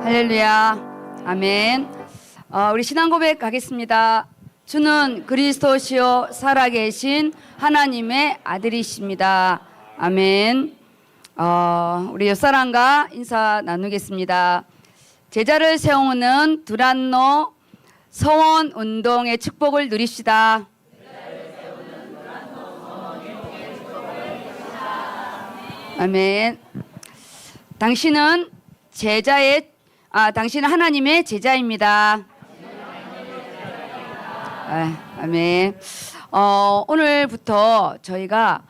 할렐루야. 아멘. 우리 신앙 고백 가겠습니다. 주는 그리스도시요 살아계신 하나님의 아들이십니다. 아멘. 우리 옆사람과 인사 나누겠습니다. 제자를 세우는 두란노 서원 운동의 축복을 누립시다. 아멘. 당신은 당신은 하나님의 제자입니다. 아멘. 오늘부터 저희가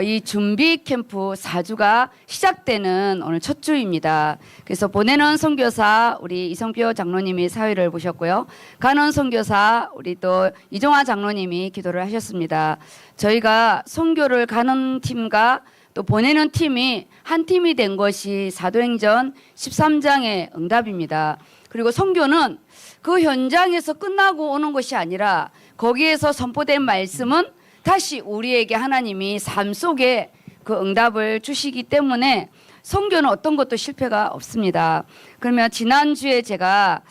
이 준비 캠프 4주가 시작되는 오늘 첫 주입니다. 그래서 보내는 선교사 우리 이성표 장로님이 사회를 보셨고요. 가는 선교사 우리 또 이종화 장로님이 기도를 하셨습니다. 저희가 선교를 가는 팀과 또 보내는 팀이 한 팀이 된 것이 사도행전 13장의 응답입니다. 그리고 선교는 그 현장에서 끝나고 오는 것이 아니라 거기에서 선포된 말씀은 다시 우리에게 하나님이 삶 속에 그 응답을 주시기 때문에 선교는 어떤 것도 실패가 없습니다. 그러면 지난주에 제가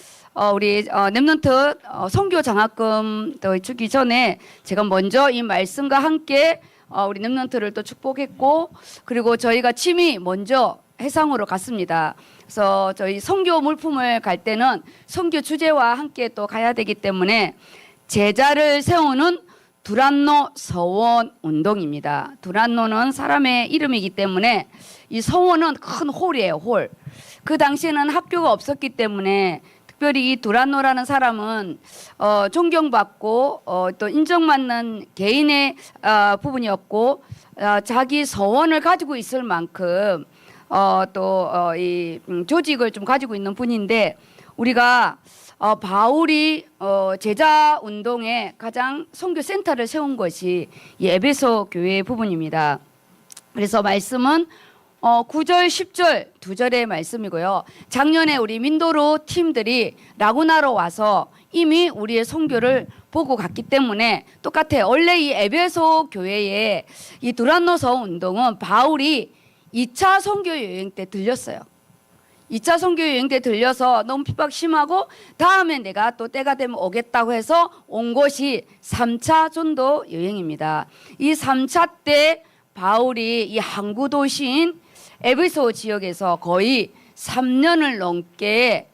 우리 랩넌트 선교 장학금 또 주기 전에 제가 먼저 이 말씀과 함께 우리 랩넌트를 또 축복했고, 그리고 저희가 팀이 먼저 해상으로 갔습니다. 그래서 저희 선교 물품을 갈 때는 선교 주제와 함께 또 가야 되기 때문에 제자를 세우는 두란노 서원 운동입니다. 두란노는 사람의 이름이기 때문에 이 서원은 큰 홀이에요, 홀. 그 당시에는 학교가 없었기 때문에 특별히 이 두란노라는 사람은 존경받고 또 인정받는 개인의 부분이었고, 자기 서원을 가지고 있을 만큼 또 이 조직을 좀 가지고 있는 분인데, 우리가 바울이 제자 운동에 가장 선교 센터를 세운 것이 이 에베소 교회 부분입니다. 그래서 말씀은 9절, 10절 두 절의 말씀이고요. 작년에 우리 민도로 팀들이 라구나로 와서 이미 우리의 선교를 보고 갔기 때문에 똑같아요. 원래 이 에베소 교회의 이 두란노서 운동은 바울이 2차 선교 여행 때 들렸어요. 2차 선교 여행 때 들려서 너무 핍박 심하고 다음에 내가 또 때가 되면 오겠다고 해서 온 것이 3차 전도 여행입니다. 이 3차 때 바울이 이 항구 도시인 에베소 지역에서 거의 3년을 넘게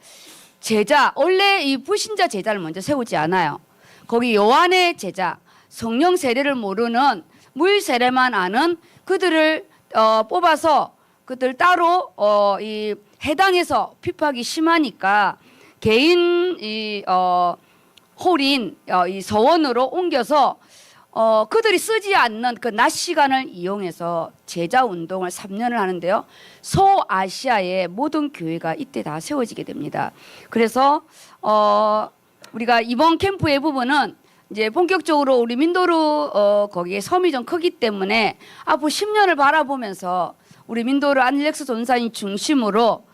원래 이 불신자 제자를 먼저 세우지 않아요. 거기 요한의 제자, 성령 세례를 모르는 물 세례만 아는 그들을 뽑아서 그들 따로 이 해당에서 핍박이 심하니까 개인 홀인 이 서원으로 옮겨서 그들이 쓰지 않는 그 낮 시간을 이용해서 제자 운동을 3년을 하는데요. 소아시아의 모든 교회가 이때 다 세워지게 됩니다. 그래서 우리가 이번 캠프의 부분은 이제 본격적으로 우리 민도르 거기에 섬이 좀 크기 때문에 앞으로 10년을 바라보면서 우리 민도르 안릴렉스 전사님 중심으로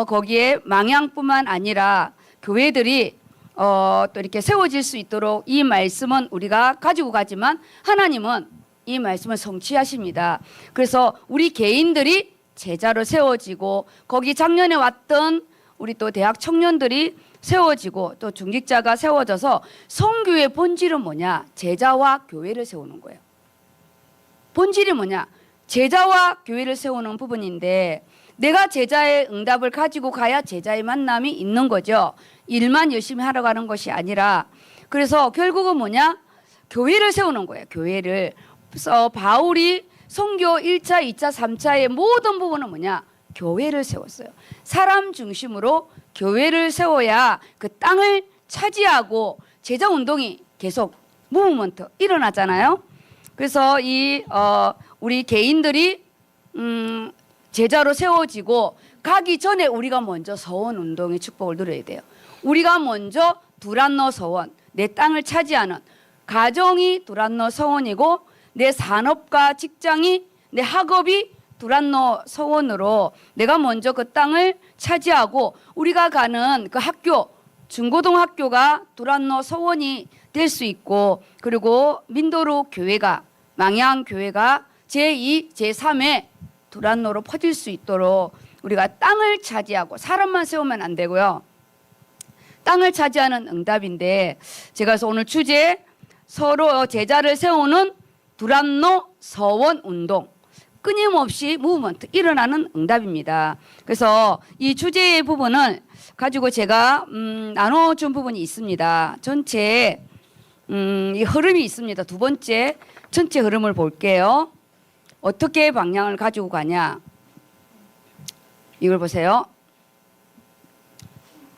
거기에 망향뿐만 아니라 교회들이 또 이렇게 세워질 수 있도록 이 말씀은 우리가 가지고 가지만 하나님은 이 말씀을 성취하십니다. 그래서 우리 개인들이 제자로 세워지고 거기 작년에 왔던 우리 또 대학 청년들이 세워지고 또 중직자가 세워져서 선교의 본질은 뭐냐? 제자와 교회를 세우는 거예요. 본질이 뭐냐? 제자와 교회를 세우는 부분인데, 내가 제자의 응답을 가지고 가야 제자의 만남이 있는 거죠. 일만 열심히 하러 가는 것이 아니라. 그래서 결국은 뭐냐? 교회를 세우는 거예요. 교회를. 그래서 바울이 선교 1차, 2차, 3차의 모든 부분은 뭐냐? 교회를 세웠어요. 사람 중심으로 교회를 세워야 그 땅을 차지하고 제자 운동이 계속 무브먼트 일어나잖아요. 그래서 우리 개인들이 제자로 세워지고 가기 전에 우리가 먼저 서원 운동의 축복을 누려야 돼요. 우리가 먼저 두란노 서원, 내 땅을 차지하는 가정이 두란노 서원이고, 내 산업과 직장이, 내 학업이 두란노 서원으로 내가 먼저 그 땅을 차지하고, 우리가 가는 그 학교, 중고등학교가 두란노 서원이 될 수 있고, 그리고 민도르 교회가, 망향 교회가 제2, 제3의 두란노로 퍼질 수 있도록 우리가 땅을 차지하고 사람만 세우면 안 되고요. 땅을 차지하는 응답인데 제가 그래서 오늘 주제 서로 제자를 세우는 두란노 서원 운동 끊임없이 무브먼트 일어나는 응답입니다. 그래서 이 주제의 부분을 가지고 제가 나눠준 부분이 있습니다. 전체 이 흐름이 있습니다. 두 번째 전체 흐름을 볼게요. 어떻게 방향을 가지고 가냐. 이걸 보세요.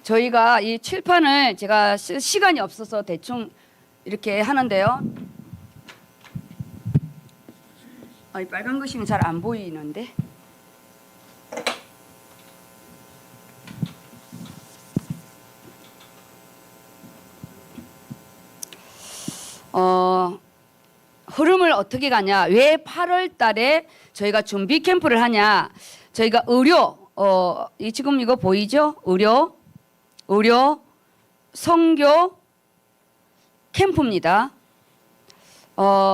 저희가 이 칠판을 제가 시간이 없어서 대충 이렇게 하는데요. 이 빨간 글씨는 잘 안 보이는데. 흐름을 어떻게 가냐. 왜 8월 달에 저희가 준비 캠프를 하냐. 저희가 지금 이거 보이죠? 의료 선교 캠프입니다.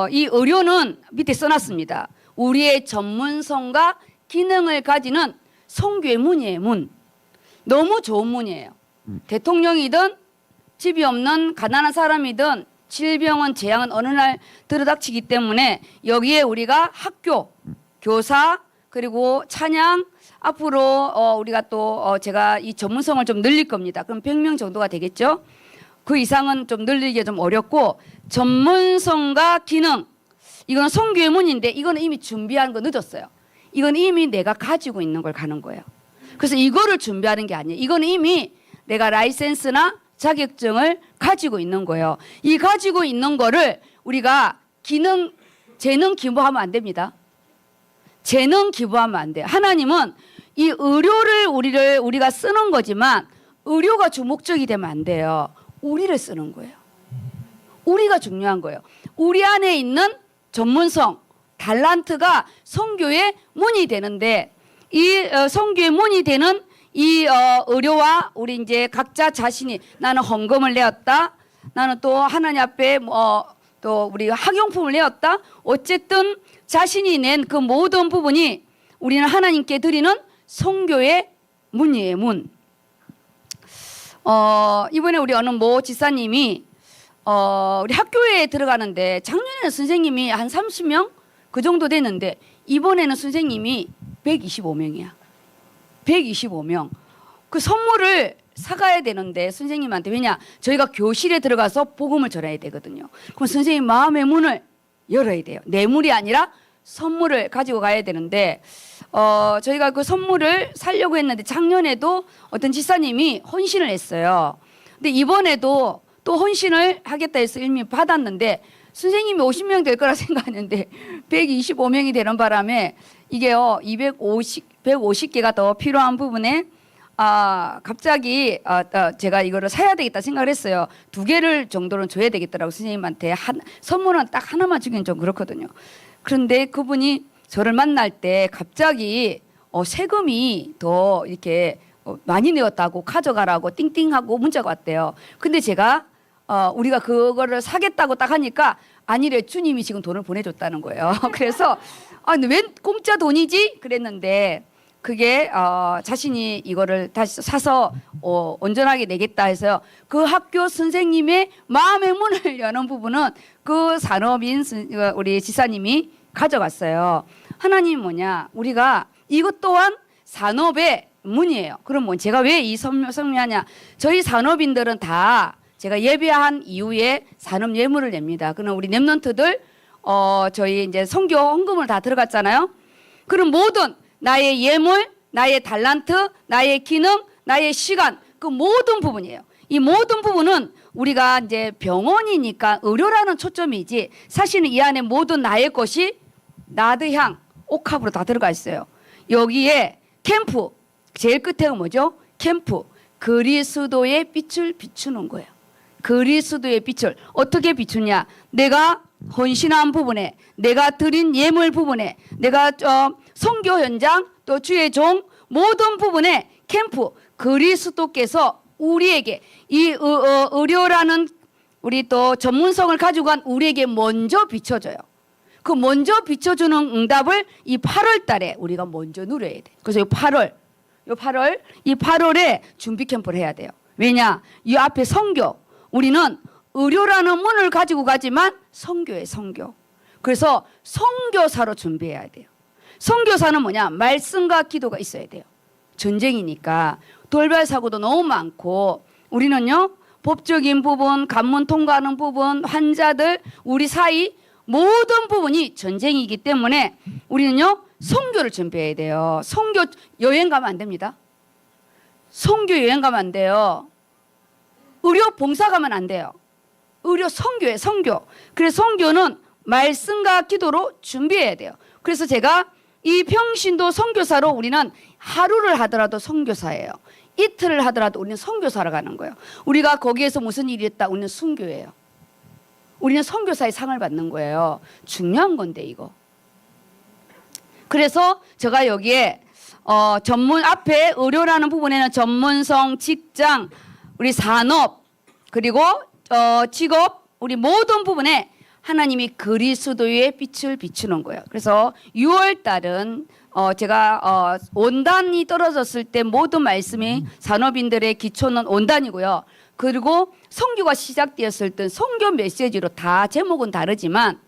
이 의료는 밑에 써놨습니다. 우리의 전문성과 기능을 가지는 선교의 문이에요. 문. 너무 좋은 문이에요. 대통령이든 집이 없는 가난한 사람이든 질병은 재앙은 어느 날 들어닥치기 때문에 여기에 우리가 학교, 교사 그리고 찬양 앞으로 우리가 또 제가 이 전문성을 좀 늘릴 겁니다. 그럼 100명 정도가 되겠죠. 그 이상은 좀 늘리기가 좀 어렵고 전문성과 기능 이거는 선교의 문인데 이거는 이미 준비하는 거 늦었어요. 이건 이미 내가 가지고 있는 걸 가는 거예요. 그래서 이거를 준비하는 게 아니에요. 이거는 이미 내가 라이센스나 자격증을 가지고 있는 거예요. 이 가지고 있는 거를 우리가 재능 기부하면 안 됩니다. 재능 기부하면 안 돼요. 하나님은 이 의료를 우리가 쓰는 거지만 의료가 주목적이 되면 안 돼요. 우리를 쓰는 거예요. 우리가 중요한 거예요. 우리 안에 있는 전문성, 달란트가 선교의 문이 되는데 이 선교의 문이 되는 이 의료와 우리 이제 각자 자신이 나는 헌금을 내었다. 나는 또 하나님 앞에 또 우리 학용품을 내었다. 어쨌든 자신이 낸 그 모든 부분이 우리는 하나님께 드리는 선교의 문이에요. 문. 이번에 우리 어느 모 지사님이 우리 학교에 들어가는데 작년에는 선생님이 한 30명 그 정도 됐는데 이번에는 선생님이 125명이야. 125명. 그 선물을 사가야 되는데 선생님한테 왜냐 저희가 교실에 들어가서 복음을 전해야 되거든요. 그럼 선생님 마음의 문을 열어야 돼요. 뇌물이 아니라 선물을 가지고 가야 되는데 저희가 그 선물을 사려고 했는데 작년에도 어떤 지사님이 헌신을 했어요. 근데 이번에도 또 헌신을 하겠다 해서 이미 받았는데 선생님이 50명 될 거라 생각했는데 125명이 되는 바람에 이게요 150개가 더 필요한 부분에 갑자기 제가 이거를 사야 되겠다 생각을 했어요. 2개를 정도는 줘야 되겠더라고 선생님한테 선물은 딱 하나만 주기는 좀 그렇거든요. 그런데 그분이 저를 만날 때 갑자기 세금이 더 이렇게 많이 내었다고 가져가라고 띵띵하고 문자가 왔대요. 근데 제가 우리가 그거를 사겠다고 딱 하니까 아니래 주님이 지금 돈을 보내줬다는 거예요. 그래서 웬 공짜 돈이지? 그랬는데 그게 자신이 이거를 다시 사서 온전하게 내겠다 해서요. 그 학교 선생님의 마음의 문을 여는 부분은 그 산업인 우리 지사님이 가져갔어요. 하나님 뭐냐? 우리가 이것 또한 산업의 문이에요. 그럼 제가 왜 이 설명하냐? 저희 산업인들은 다 제가 예배한 이후에 산업 예물을 냅니다. 그럼 우리 랩런트들 저희 이제 선교 헌금을 다 들어갔잖아요. 그럼 모든 나의 예물, 나의 달란트, 나의 기능, 나의 시간 그 모든 부분이에요. 이 모든 부분은 우리가 이제 병원이니까 의료라는 초점이지 사실은 이 안에 모든 나의 것이 나드향, 옥합으로 다 들어가 있어요. 여기에 캠프 제일 끝에가 뭐죠? 캠프 그리스도의 빛을 비추는 거예요. 그리스도의 빛을 어떻게 비추냐? 내가 헌신한 부분에, 내가 드린 예물 부분에, 내가 선교 현장 또 주의 종 모든 부분에 캠프 그리스도께서 우리에게 이 의료라는 우리 또 전문성을 가지고 간 우리에게 먼저 비춰줘요. 그 먼저 비춰주는 응답을 이 8월 달에 우리가 먼저 누려야 돼. 그래서 이 8월 요 8월, 이 8월에 준비 캠프를 해야 돼요. 왜냐? 이 앞에 선교. 우리는 의료라는 문을 가지고 가지만 선교예요, 선교. 그래서 선교사로 준비해야 돼요. 선교사는 뭐냐? 말씀과 기도가 있어야 돼요. 전쟁이니까 돌발 사고도 너무 많고 우리는요. 법적인 부분, 관문 통과하는 부분, 환자들, 우리 사이 모든 부분이 전쟁이기 때문에 우리는요. 선교를 준비해야 돼요. 선교 여행 가면 안 됩니다. 선교 여행 가면 안 돼요. 의료 봉사 가면 안 돼요. 의료 선교예요, 선교. 그래서 선교는 말씀과 기도로 준비해야 돼요. 그래서 제가 이 평신도 선교사로 우리는 하루를 하더라도 선교사예요. 이틀을 하더라도 우리는 선교사로 가는 거예요. 우리가 거기에서 무슨 일이 있다, 우리는 순교예요. 우리는 선교사의 상을 받는 거예요. 중요한 건데 이거. 그래서 제가 여기에 전문 앞에 의료라는 부분에는 전문성, 직장, 우리 산업 그리고 직업 우리 모든 부분에 하나님이 그리스도의 빛을 비추는 거예요. 그래서 6월 달은 제가 온단이 떨어졌을 때 모든 말씀이 산업인들의 기초는 온단이고요. 그리고 선교가 시작되었을 때 선교 메시지로 다 제목은 다르지만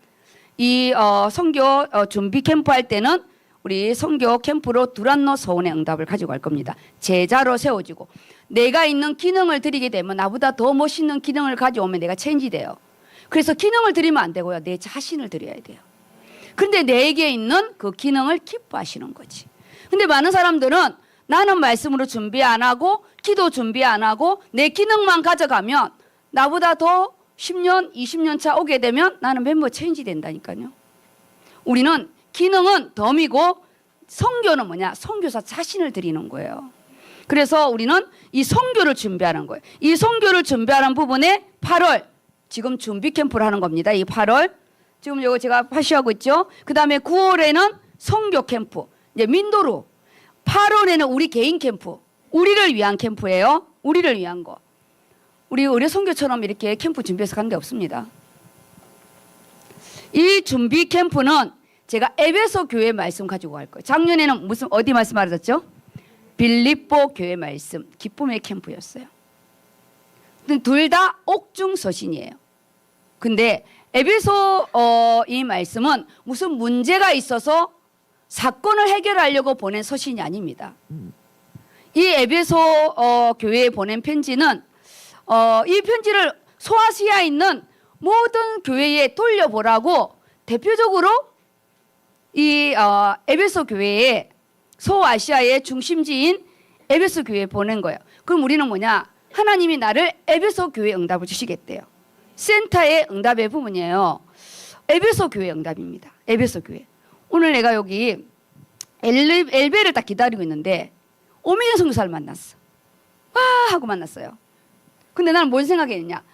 이 선교 준비 캠프 할 때는 우리 선교 캠프로 두란노 서원의 응답을 가지고 갈 겁니다. 제자로 세워지고 내가 있는 기능을 드리게 되면 나보다 더 멋있는 기능을 가져오면 내가 체인지돼요. 그래서 기능을 드리면 안 되고요. 내 자신을 드려야 돼요. 근데 내게 있는 그 기능을 기뻐하시는 거지. 근데 많은 사람들은 나는 말씀으로 준비 안 하고 기도 준비 안 하고 내 기능만 가져가면 나보다 더 10년, 20년 차 오게 되면 나는 멤버 체인지 된다니까요. 우리는 기능은 덤이고 선교는 뭐냐? 선교사 자신을 드리는 거예요. 그래서 우리는 이 선교를 준비하는 거예요. 이 선교를 준비하는 부분에 8월 지금 준비 캠프를 하는 겁니다. 이 8월 지금 이거 제가 파시하고 있죠. 그 다음에 9월에는 선교 캠프 이제 민도로 8월에는 우리 개인 캠프 우리를 위한 캠프예요. 우리를 위한 거. 우리 의료 선교처럼 이렇게 캠프 준비해서 간 데 없습니다. 이 준비 캠프는 제가 에베소 교회 말씀 가지고 갈 거예요. 작년에는 무슨 어디 말씀 알았죠? 빌립보 교회 말씀 기쁨의 캠프였어요. 둘 다 옥중 서신이에요. 근데 에베소 이 말씀은 무슨 문제가 있어서 사건을 해결하려고 보낸 서신이 아닙니다. 이 에베소 교회에 보낸 편지는 이 편지를 소아시아에 있는 모든 교회에 돌려보라고 대표적으로 이 에베소 교회에 소아시아의 중심지인 에베소 교회에 보낸 거예요. 그럼 우리는 뭐냐? 하나님이 나를 에베소 교회 응답을 주시겠대요. 센터의 응답의 부분이에요. 에베소 교회 응답입니다. 에베소 교회. 오늘 내가 여기 엘베를 딱 기다리고 있는데 오미경 선교사를 만났어. 와 하고 만났어요. 근데 나는 뭔 생각했냐?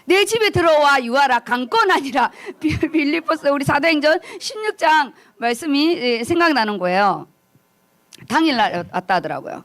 내 집에 들어와 유하라 강권 아니라 빌립보스 우리 사도행전 16장 말씀이 생각나는 거예요. 당일날 왔다 하더라고요.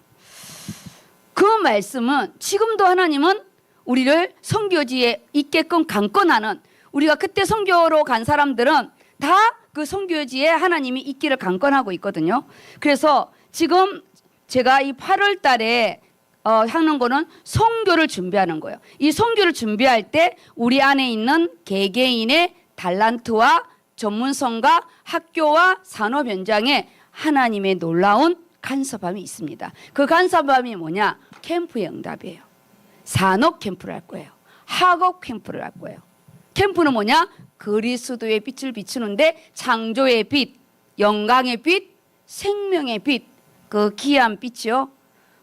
그 말씀은 지금도 하나님은 우리를 선교지에 있게끔 강권하는 우리가 그때 선교로 간 사람들은 다 그 선교지에 하나님이 있기를 강권하고 있거든요. 그래서 지금 제가 이 8월 달에 하는 거는 선교를 준비하는 거예요. 이 선교를 준비할 때 우리 안에 있는 개개인의 달란트와 전문성과 학교와 산업 현장에 하나님의 놀라운 간섭함이 있습니다. 그 간섭함이 뭐냐? 캠프의 응답이에요. 산업 캠프를 할 거예요. 학업 캠프를 할 거예요. 캠프는 뭐냐? 그리스도의 빛을 비추는데 창조의 빛, 영광의 빛, 생명의 빛, 그 귀한 빛이요.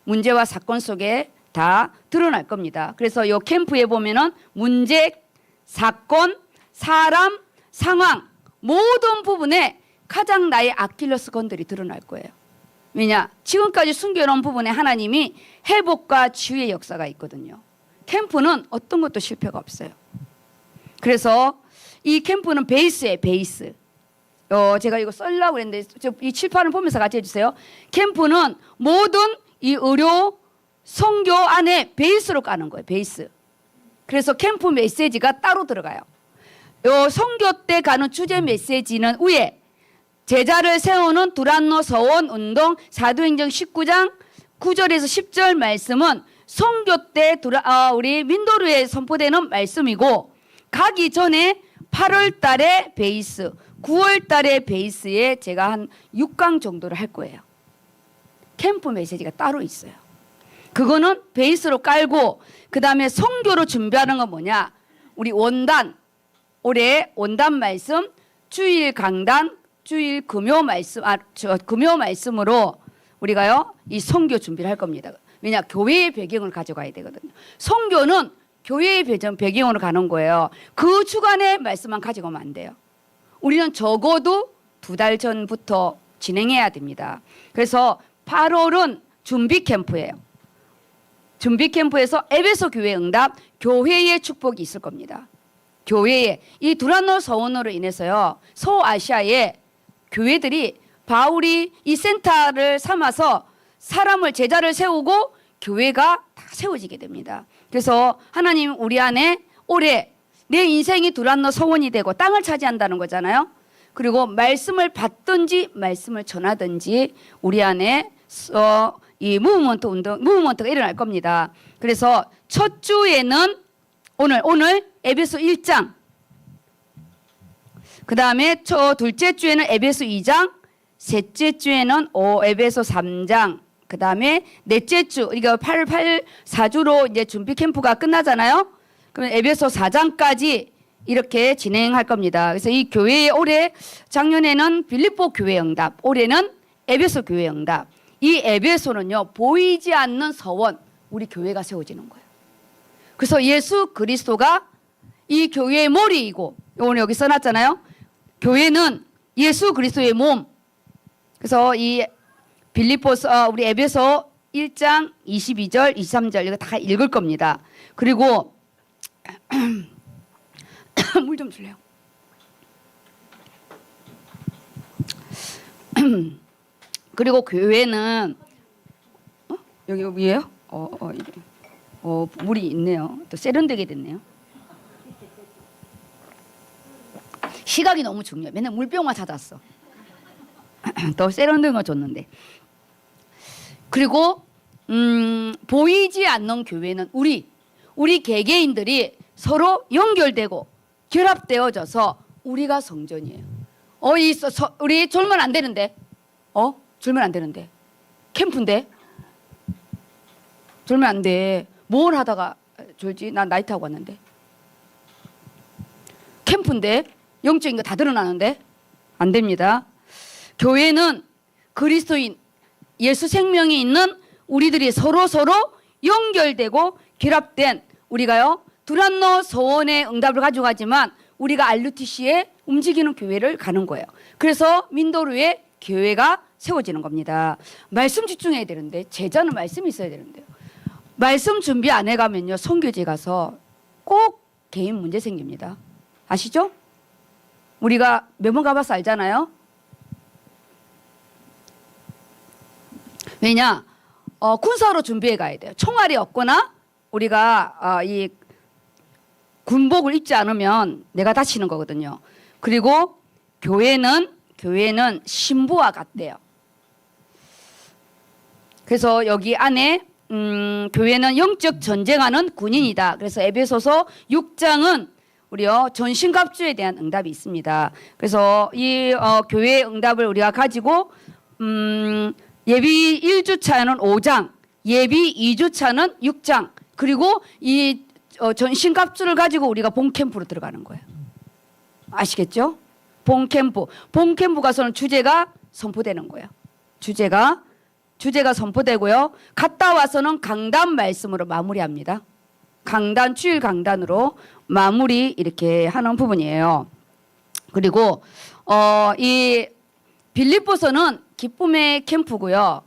문제와 사건 속에 다 드러날 겁니다. 그래서 이 캠프에 보면은 문제, 사건, 사람, 상황 모든 부분에 가장 나의 아킬레스 건들이 드러날 거예요. 왜냐? 지금까지 숨겨놓은 부분에 하나님이 회복과 치유의 역사가 있거든요. 캠프는 어떤 것도 실패가 없어요. 그래서 이 캠프는 베이스예요. 베이스. 제가 이거 쓰려고 그랬는데 이 칠판을 보면서 같이 해주세요. 캠프는 모든 이 의료 선교 안에 베이스로 까는 거예요. 베이스. 그래서 캠프 메시지가 따로 들어가요. 요 선교 때 가는 주제 메시지는 위에 제자를 세우는 두란노 서원 운동 사도행전 19장 9절에서 10절 말씀은 선교 때 우리 민도루에 선포되는 말씀이고, 가기 전에 8월 달에 베이스, 9월 달에 베이스에 제가 한 6강 정도를 할 거예요. 캠프 메시지가 따로 있어요. 그거는 베이스로 깔고, 그 다음에 선교로 준비하는 건 뭐냐, 우리 원단, 올해 원단 말씀, 주일 강단, 주일 금요 말씀, 금요 말씀으로 우리가요 이 선교 준비를 할 겁니다. 왜냐, 교회의 배경을 가져가야 되거든요. 선교는 교회의 배경으로 가는 거예요. 그 주간의 말씀만 가지고 오면 안 돼요. 우리는 적어도 2달 전부터 진행해야 됩니다. 그래서 8월은 준비 캠프예요. 준비 캠프에서 에베소 교회 응답, 교회의 축복이 있을 겁니다. 교회에 이 두란노 서원으로 인해서요, 소아시아의 교회들이 바울이 이 센터를 삼아서 사람을, 제자를 세우고 교회가 다 세워지게 됩니다. 그래서 하나님 우리 안에 올해 내 인생이 두란노 서원이 되고 땅을 차지한다는 거잖아요. 그리고 말씀을 받든지 말씀을 전하든지 우리 안에 이 무브먼트가 일어날 겁니다. 그래서 첫 주에는 오늘 에베소 1장, 그 다음에 둘째 주에는 에베소 2장, 셋째 주에는 에베소 3장, 그 다음에 넷째 주, 우리가 4주로 이제 준비 캠프가 끝나잖아요. 그러면 에베소 4장까지 이렇게 진행할 겁니다. 그래서 이 교회에 올해, 작년에는 빌립보 교회 응답, 올해는 에베소 교회 응답. 이 에베소는요, 보이지 않는 서원, 우리 교회가 세워지는 거예요. 그래서 예수 그리스도가 이 교회의 머리이고, 오늘 여기 써놨잖아요. 교회는 예수 그리스도의 몸. 그래서 이 빌립보서, 우리 에베소 1장 22절, 23절 이거 다 읽을 겁니다. 그리고 물 좀 줄래요? 그리고 교회는 여기 위에요? 물이 있네요. 또 세련되게 됐네요. 시각이 너무 중요해. 맨날 물병만 찾았어. 더 세련된 거 줬는데. 그리고 보이지 않는 교회는 우리 개개인들이 서로 연결되고 결합되어져서 우리가 성전이에요. 우리 졸면 안 되는데. 졸면 안 되는데. 캠프인데. 졸면 안 돼. 뭘 하다가 졸지? 난 나이트 하고 왔는데. 캠프인데. 영적인 거 다 드러나는데. 안 됩니다. 교회는 그리스도인, 예수 생명이 있는 우리들이 서로 연결되고 결합된, 우리가요 두란노 서원의 응답을 가져가지만 우리가 RUTC에 움직이는 교회를 가는 거예요. 그래서 민도루에 교회가 세워지는 겁니다. 말씀 집중해야 되는데, 제자는 말씀이 있어야 되는데요. 말씀 준비 안 해가면요, 선교지 가서 꼭 개인 문제 생깁니다. 아시죠? 우리가 매번 가봐서 알잖아요. 왜냐, 군사로 준비해 가야 돼요. 총알이 없거나 우리가 이 군복을 입지 않으면 내가 다치는 거거든요. 그리고 교회는 신부와 같대요. 그래서 여기 안에 교회는 영적 전쟁하는 군인이다. 그래서 에베소서 6장은 우리요 전신갑주에 대한 응답이 있습니다. 그래서 이 교회의 응답을 우리가 가지고 예비 1주차는 5장, 예비 2주차는 6장, 그리고 이 전신갑주를 가지고 우리가 본캠프로 들어가는 거예요. 아시겠죠? 본캠프 가서는 주제가 선포되는 거예요. 주제가 선포되고요. 갔다 와서는 강단 말씀으로 마무리합니다. 강단, 주일 강단으로 마무리 이렇게 하는 부분이에요. 그리고 이 빌립보서는 기쁨의 캠프고요.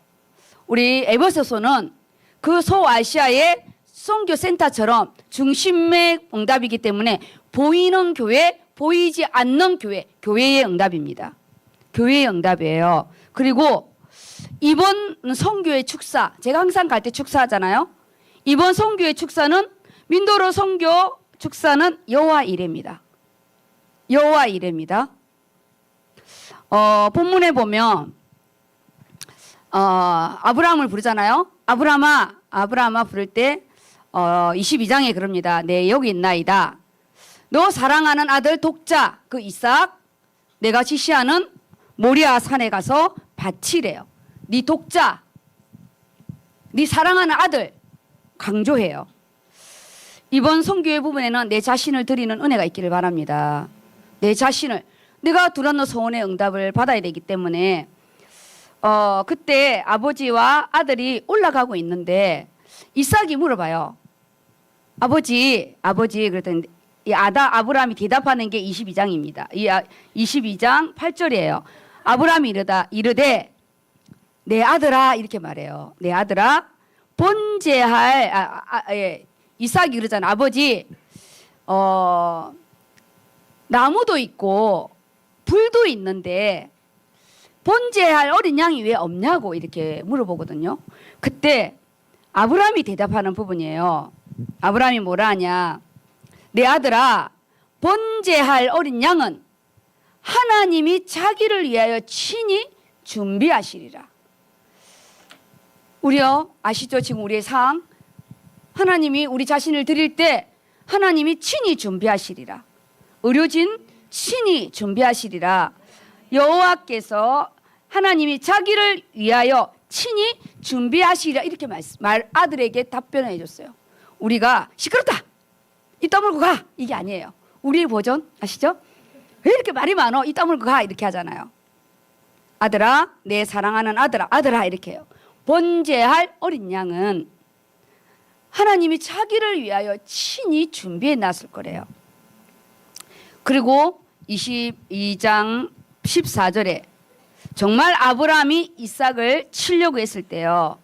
우리 에베소서는 그 소아시아의 선교 센터처럼 중심의 응답이기 때문에 보이는 교회, 보이지 않는 교회, 교회의 응답입니다. 교회의 응답이에요. 그리고 이번 선교의 축사, 제가 항상 갈 때 축사하잖아요. 이번 선교의 축사는 민도로 선교 축사는 여호와 이레입니다. 여호와 이레입니다. 본문에 보면 아브라함을 부르잖아요. 아브라함아 부를 때 22장에 그럽니다. 내 여기 있나이다. 너 사랑하는 아들 독자 그 이삭 내가 지시하는 모리아 산에 가서 바치래요. 네 독자, 네 사랑하는 아들 강조해요. 이번 선교의 부분에는 내 자신을 드리는 은혜가 있기를 바랍니다. 내 자신을 내가 두란노 소원의 응답을 받아야 되기 때문에 그때 아버지와 아들이 올라가고 있는데 이삭이 물어봐요. 아버지 그랬더니 아브라함이 대답하는 게 22장입니다. 22장 8절이에요. 아브라함이 이르되 내 아들아 이렇게 말해요. 내 아들아 번제할 이삭이 그러잖아. 아버지 나무도 있고 불도 있는데 번제할 어린 양이 왜 없냐고 이렇게 물어보거든요. 그때 아브라함이 대답하는 부분이에요. 아브라함이 뭐라 하냐. 내 아들아 번제할 어린 양은 하나님이 자기를 위하여 친히 준비하시리라. 우리요 아시죠? 지금 우리의 상황 하나님이 우리 자신을 드릴 때 하나님이 친히 준비하시리라. 의료진 친히 준비하시리라. 여호와께서 하나님이 자기를 위하여 친히 준비하시리라 이렇게 아들에게 답변해 줬어요. 우리가 시끄럽다 입 다물고 가 이게 아니에요. 우리의 버전 아시죠? 왜 이렇게 말이 많어 입 다물고 가 이렇게 하잖아요. 아들아 내 사랑하는 아들아 이렇게 해요. 번제할 어린 양은 하나님이 자기를 위하여 친히 준비해 놨을 거래요. 그리고 22장 14절에 정말 아브라함이 이삭을 치려고 했을 때요.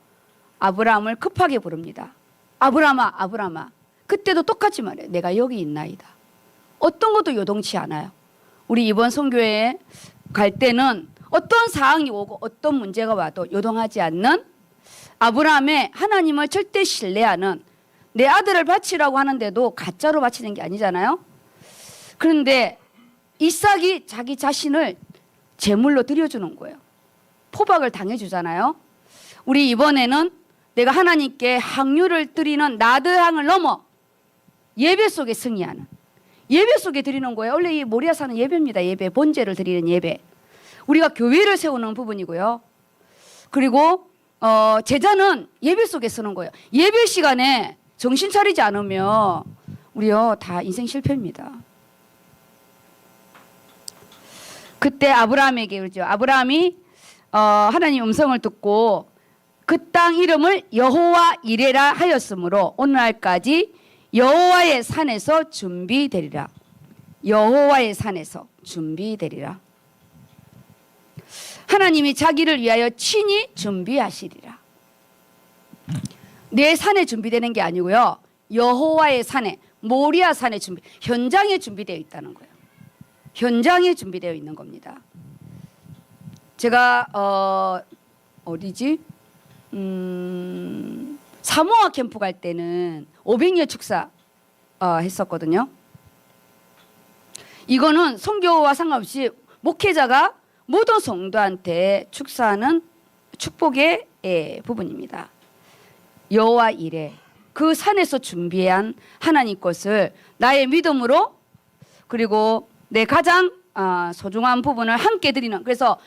아브라함을 급하게 부릅니다. 아브라함아. 그때도 똑같이 말해요. 내가 여기 있나이다. 어떤 것도 요동치 않아요. 우리 이번 선교회에 갈 때는 어떤 상황이 오고 어떤 문제가 와도 요동하지 않는 아브라함의 하나님을 절대 신뢰하는 내 아들을 바치라고 하는데도 가짜로 바치는 게 아니잖아요. 그런데 이삭이 자기 자신을 제물로 드려주는 거예요. 포박을 당해주잖아요. 우리 이번에는 내가 하나님께 향유를 드리는 나드항을 넘어 예배 속에 승리하는 예배 속에 드리는 거예요. 원래 이 모리아산은 예배입니다. 예배, 번제를 드리는 예배. 우리가 교회를 세우는 부분이고요. 그리고 제자는 예배 속에 쓰는 거예요. 예배 시간에 정신 차리지 않으면 우리요 다 인생 실패입니다. 그때 아브라함에게 그러죠. 아브라함이 하나님 음성을 듣고 그 땅 이름을 여호와 이레라 하였으므로 오늘날까지 여호와의 산에서 준비되리라. 여호와의 산에서 준비되리라. 하나님이 자기를 위하여 친히 준비하시리라. 내 산에 준비되는 게 아니고요. 여호와의 산에 모리아 산에 현장에 준비되어 있다는 거예요. 현장에 준비되어 있는 겁니다. 제가 어디지? 사모아 캠프 갈 때는 500여 축사 했었거든요. 이거는 선교와 상관없이 목회자가 모든 성도한테 축사하는 축복의 부분입니다. 여호와 이레 그 산에서 준비한 하나님 것을 나의 믿음으로 그리고 내 가장 소중한 부분을 함께 드리는 그래서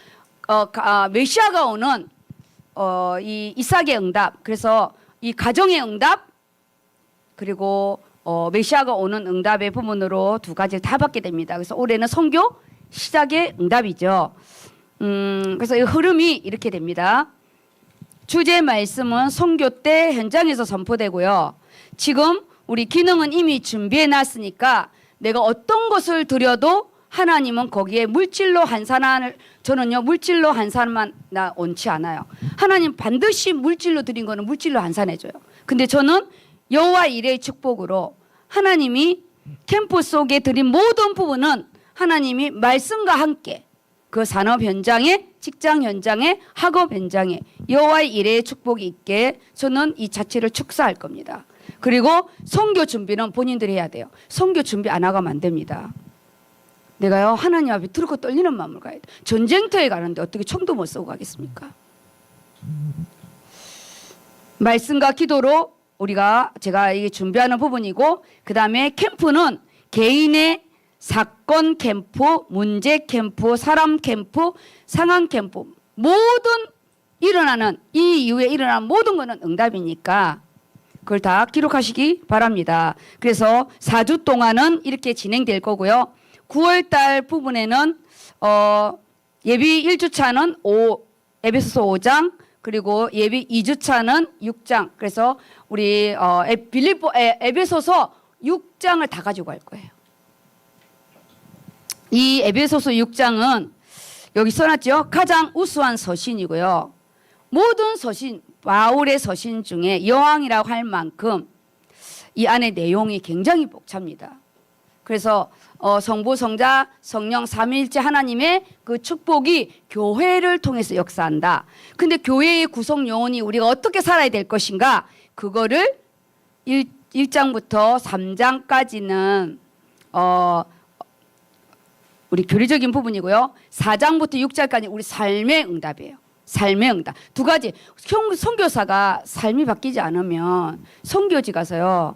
메시아가 오는 이 이삭의 응답 그래서 이 가정의 응답 그리고 메시아가 오는 응답의 부분으로 두 가지를 다 받게 됩니다. 그래서 올해는 선교 시작의 응답이죠. 그래서 이 흐름이 이렇게 됩니다. 주제 말씀은 선교 때 현장에서 선포되고요. 지금 우리 기능은 이미 준비해 놨으니까 내가 어떤 것을 드려도 하나님은 거기에 물질로 환산을 저는요 물질로 환산만 나 원치 않아요. 하나님 반드시 물질로 드린 거는 물질로 환산해줘요. 근데 저는 여호와 이레의 축복으로 하나님이 캠프 속에 드린 모든 부분은 하나님이 말씀과 함께 그 산업 현장에 직장 현장에 학업 현장에 여호와의 이레의 축복이 있게 저는 이 자체를 축사할 겁니다. 그리고 선교 준비는 본인들이 해야 돼요. 선교 준비 안 하면 안 됩니다. 내가요 하나님 앞에 두렵고 떨리는 마음을 가야 돼. 전쟁터에 가는데 어떻게 총도 못 쏘고 가겠습니까? 말씀과 기도로 제가 이게 준비하는 부분이고, 그 다음에 캠프는 개인의 사건 캠프, 문제 캠프, 사람 캠프, 상황 캠프, 모든 이 이후에 일어나는 모든 것은 응답이니까 그걸 다 기록하시기 바랍니다. 그래서 4주 동안은 이렇게 진행될 거고요. 9월 달 부분에는 예비 1주차는 에베소서 5장, 그리고 예비 2주차는 6장. 그래서 우리 에베소서 6장을 다 가지고 갈 거예요. 이 에베소서 6장은 여기 써놨죠. 가장 우수한 서신이고요. 모든 서신, 바울의 서신 중에 여왕이라고 할 만큼 이 안에 내용이 굉장히 벅찹니다. 그래서 성부, 성자, 성령 삼위일체 하나님의 그 축복이 교회를 통해서 역사한다. 근데 교회의 구성 요원이 우리가 어떻게 살아야 될 것인가? 그거를 1장부터 3장까지는 우리 교리적인 부분이고요. 4장부터 6장까지 우리 삶의 응답이에요. 삶의 응답. 두 가지. 선교사가 삶이 바뀌지 않으면 선교지 가서요.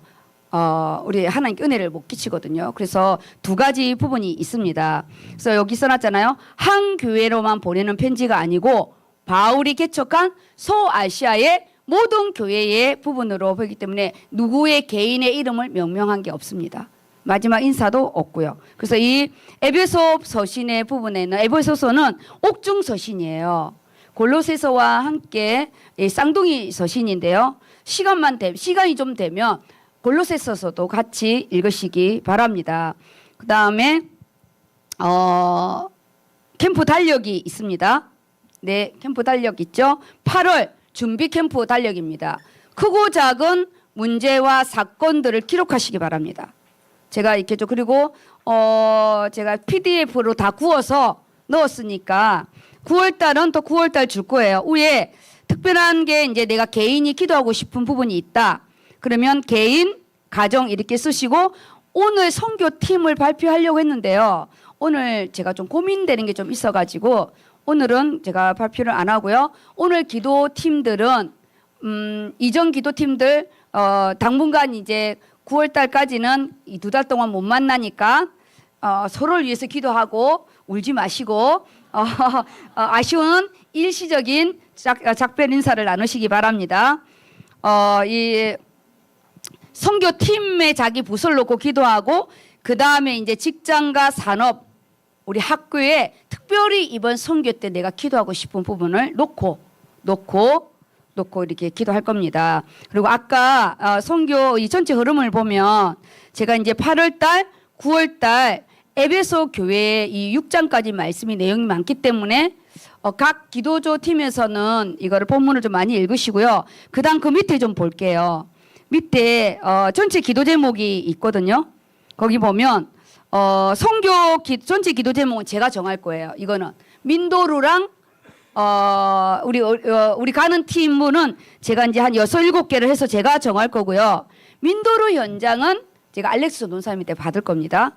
우리 하나님께 은혜를 못 끼치거든요. 그래서 두 가지 부분이 있습니다. 그래서 여기 써놨잖아요. 한 교회로만 보내는 편지가 아니고 바울이 개척한 소아시아의 모든 교회의 부분으로 보기 때문에 누구의 개인의 이름을 명명한 게 없습니다. 마지막 인사도 없고요. 그래서 이 에베소 서신의 부분에는 에베소서는 옥중 서신이에요. 골로새서와 함께 쌍둥이 서신인데요. 시간이 좀 되면 골로새서도 같이 읽으시기 바랍니다. 그 다음에 캠프 달력이 있습니다. 네, 캠프 달력 있죠. 8월 준비 캠프 달력입니다. 크고 작은 문제와 사건들을 기록하시기 바랍니다. 제가 이렇게 좀 그리고 제가 PDF로 다 구워서 넣었으니까 9월달은 또 9월달 줄 거예요. 위에 특별한 게 이제 내가 개인이 기도하고 싶은 부분이 있다. 그러면 개인, 가정 이렇게 쓰시고 오늘 선교팀을 발표하려고 했는데요. 오늘 제가 좀 고민되는 게 좀 있어가지고 오늘은 제가 발표를 안 하고요. 오늘 기도팀들은 이전 기도팀들 당분간 이제 9월 달까지는 이 2달 동안 못 만나니까 서로를 위해서 기도하고 울지 마시고 아쉬운 일시적인 작별 인사를 나누시기 바랍니다. 이 선교팀에 자기 부서를 놓고 기도하고 그 다음에 이제 직장과 산업 우리 학교에 특별히 이번 선교 때 내가 기도하고 싶은 부분을 놓고 이렇게 기도할 겁니다. 그리고 아까 선교 이 전체 흐름을 보면 제가 이제 8월달, 9월달 에베소 교회 이 6장까지 말씀이 내용이 많기 때문에 각 기도조 팀에서는 이거를 본문을 좀 많이 읽으시고요. 그다음 그 밑에 좀 볼게요. 밑에 전체 기도 제목이 있거든요. 거기 보면 전체 기도 제목은 제가 정할 거예요. 이거는 민도루랑 우리 가는 팀은 제가 이제 한 6, 7개를 해서 제가 정할 거고요. 민도루 현장은 제가 알렉스 전도사님한테 받을 겁니다.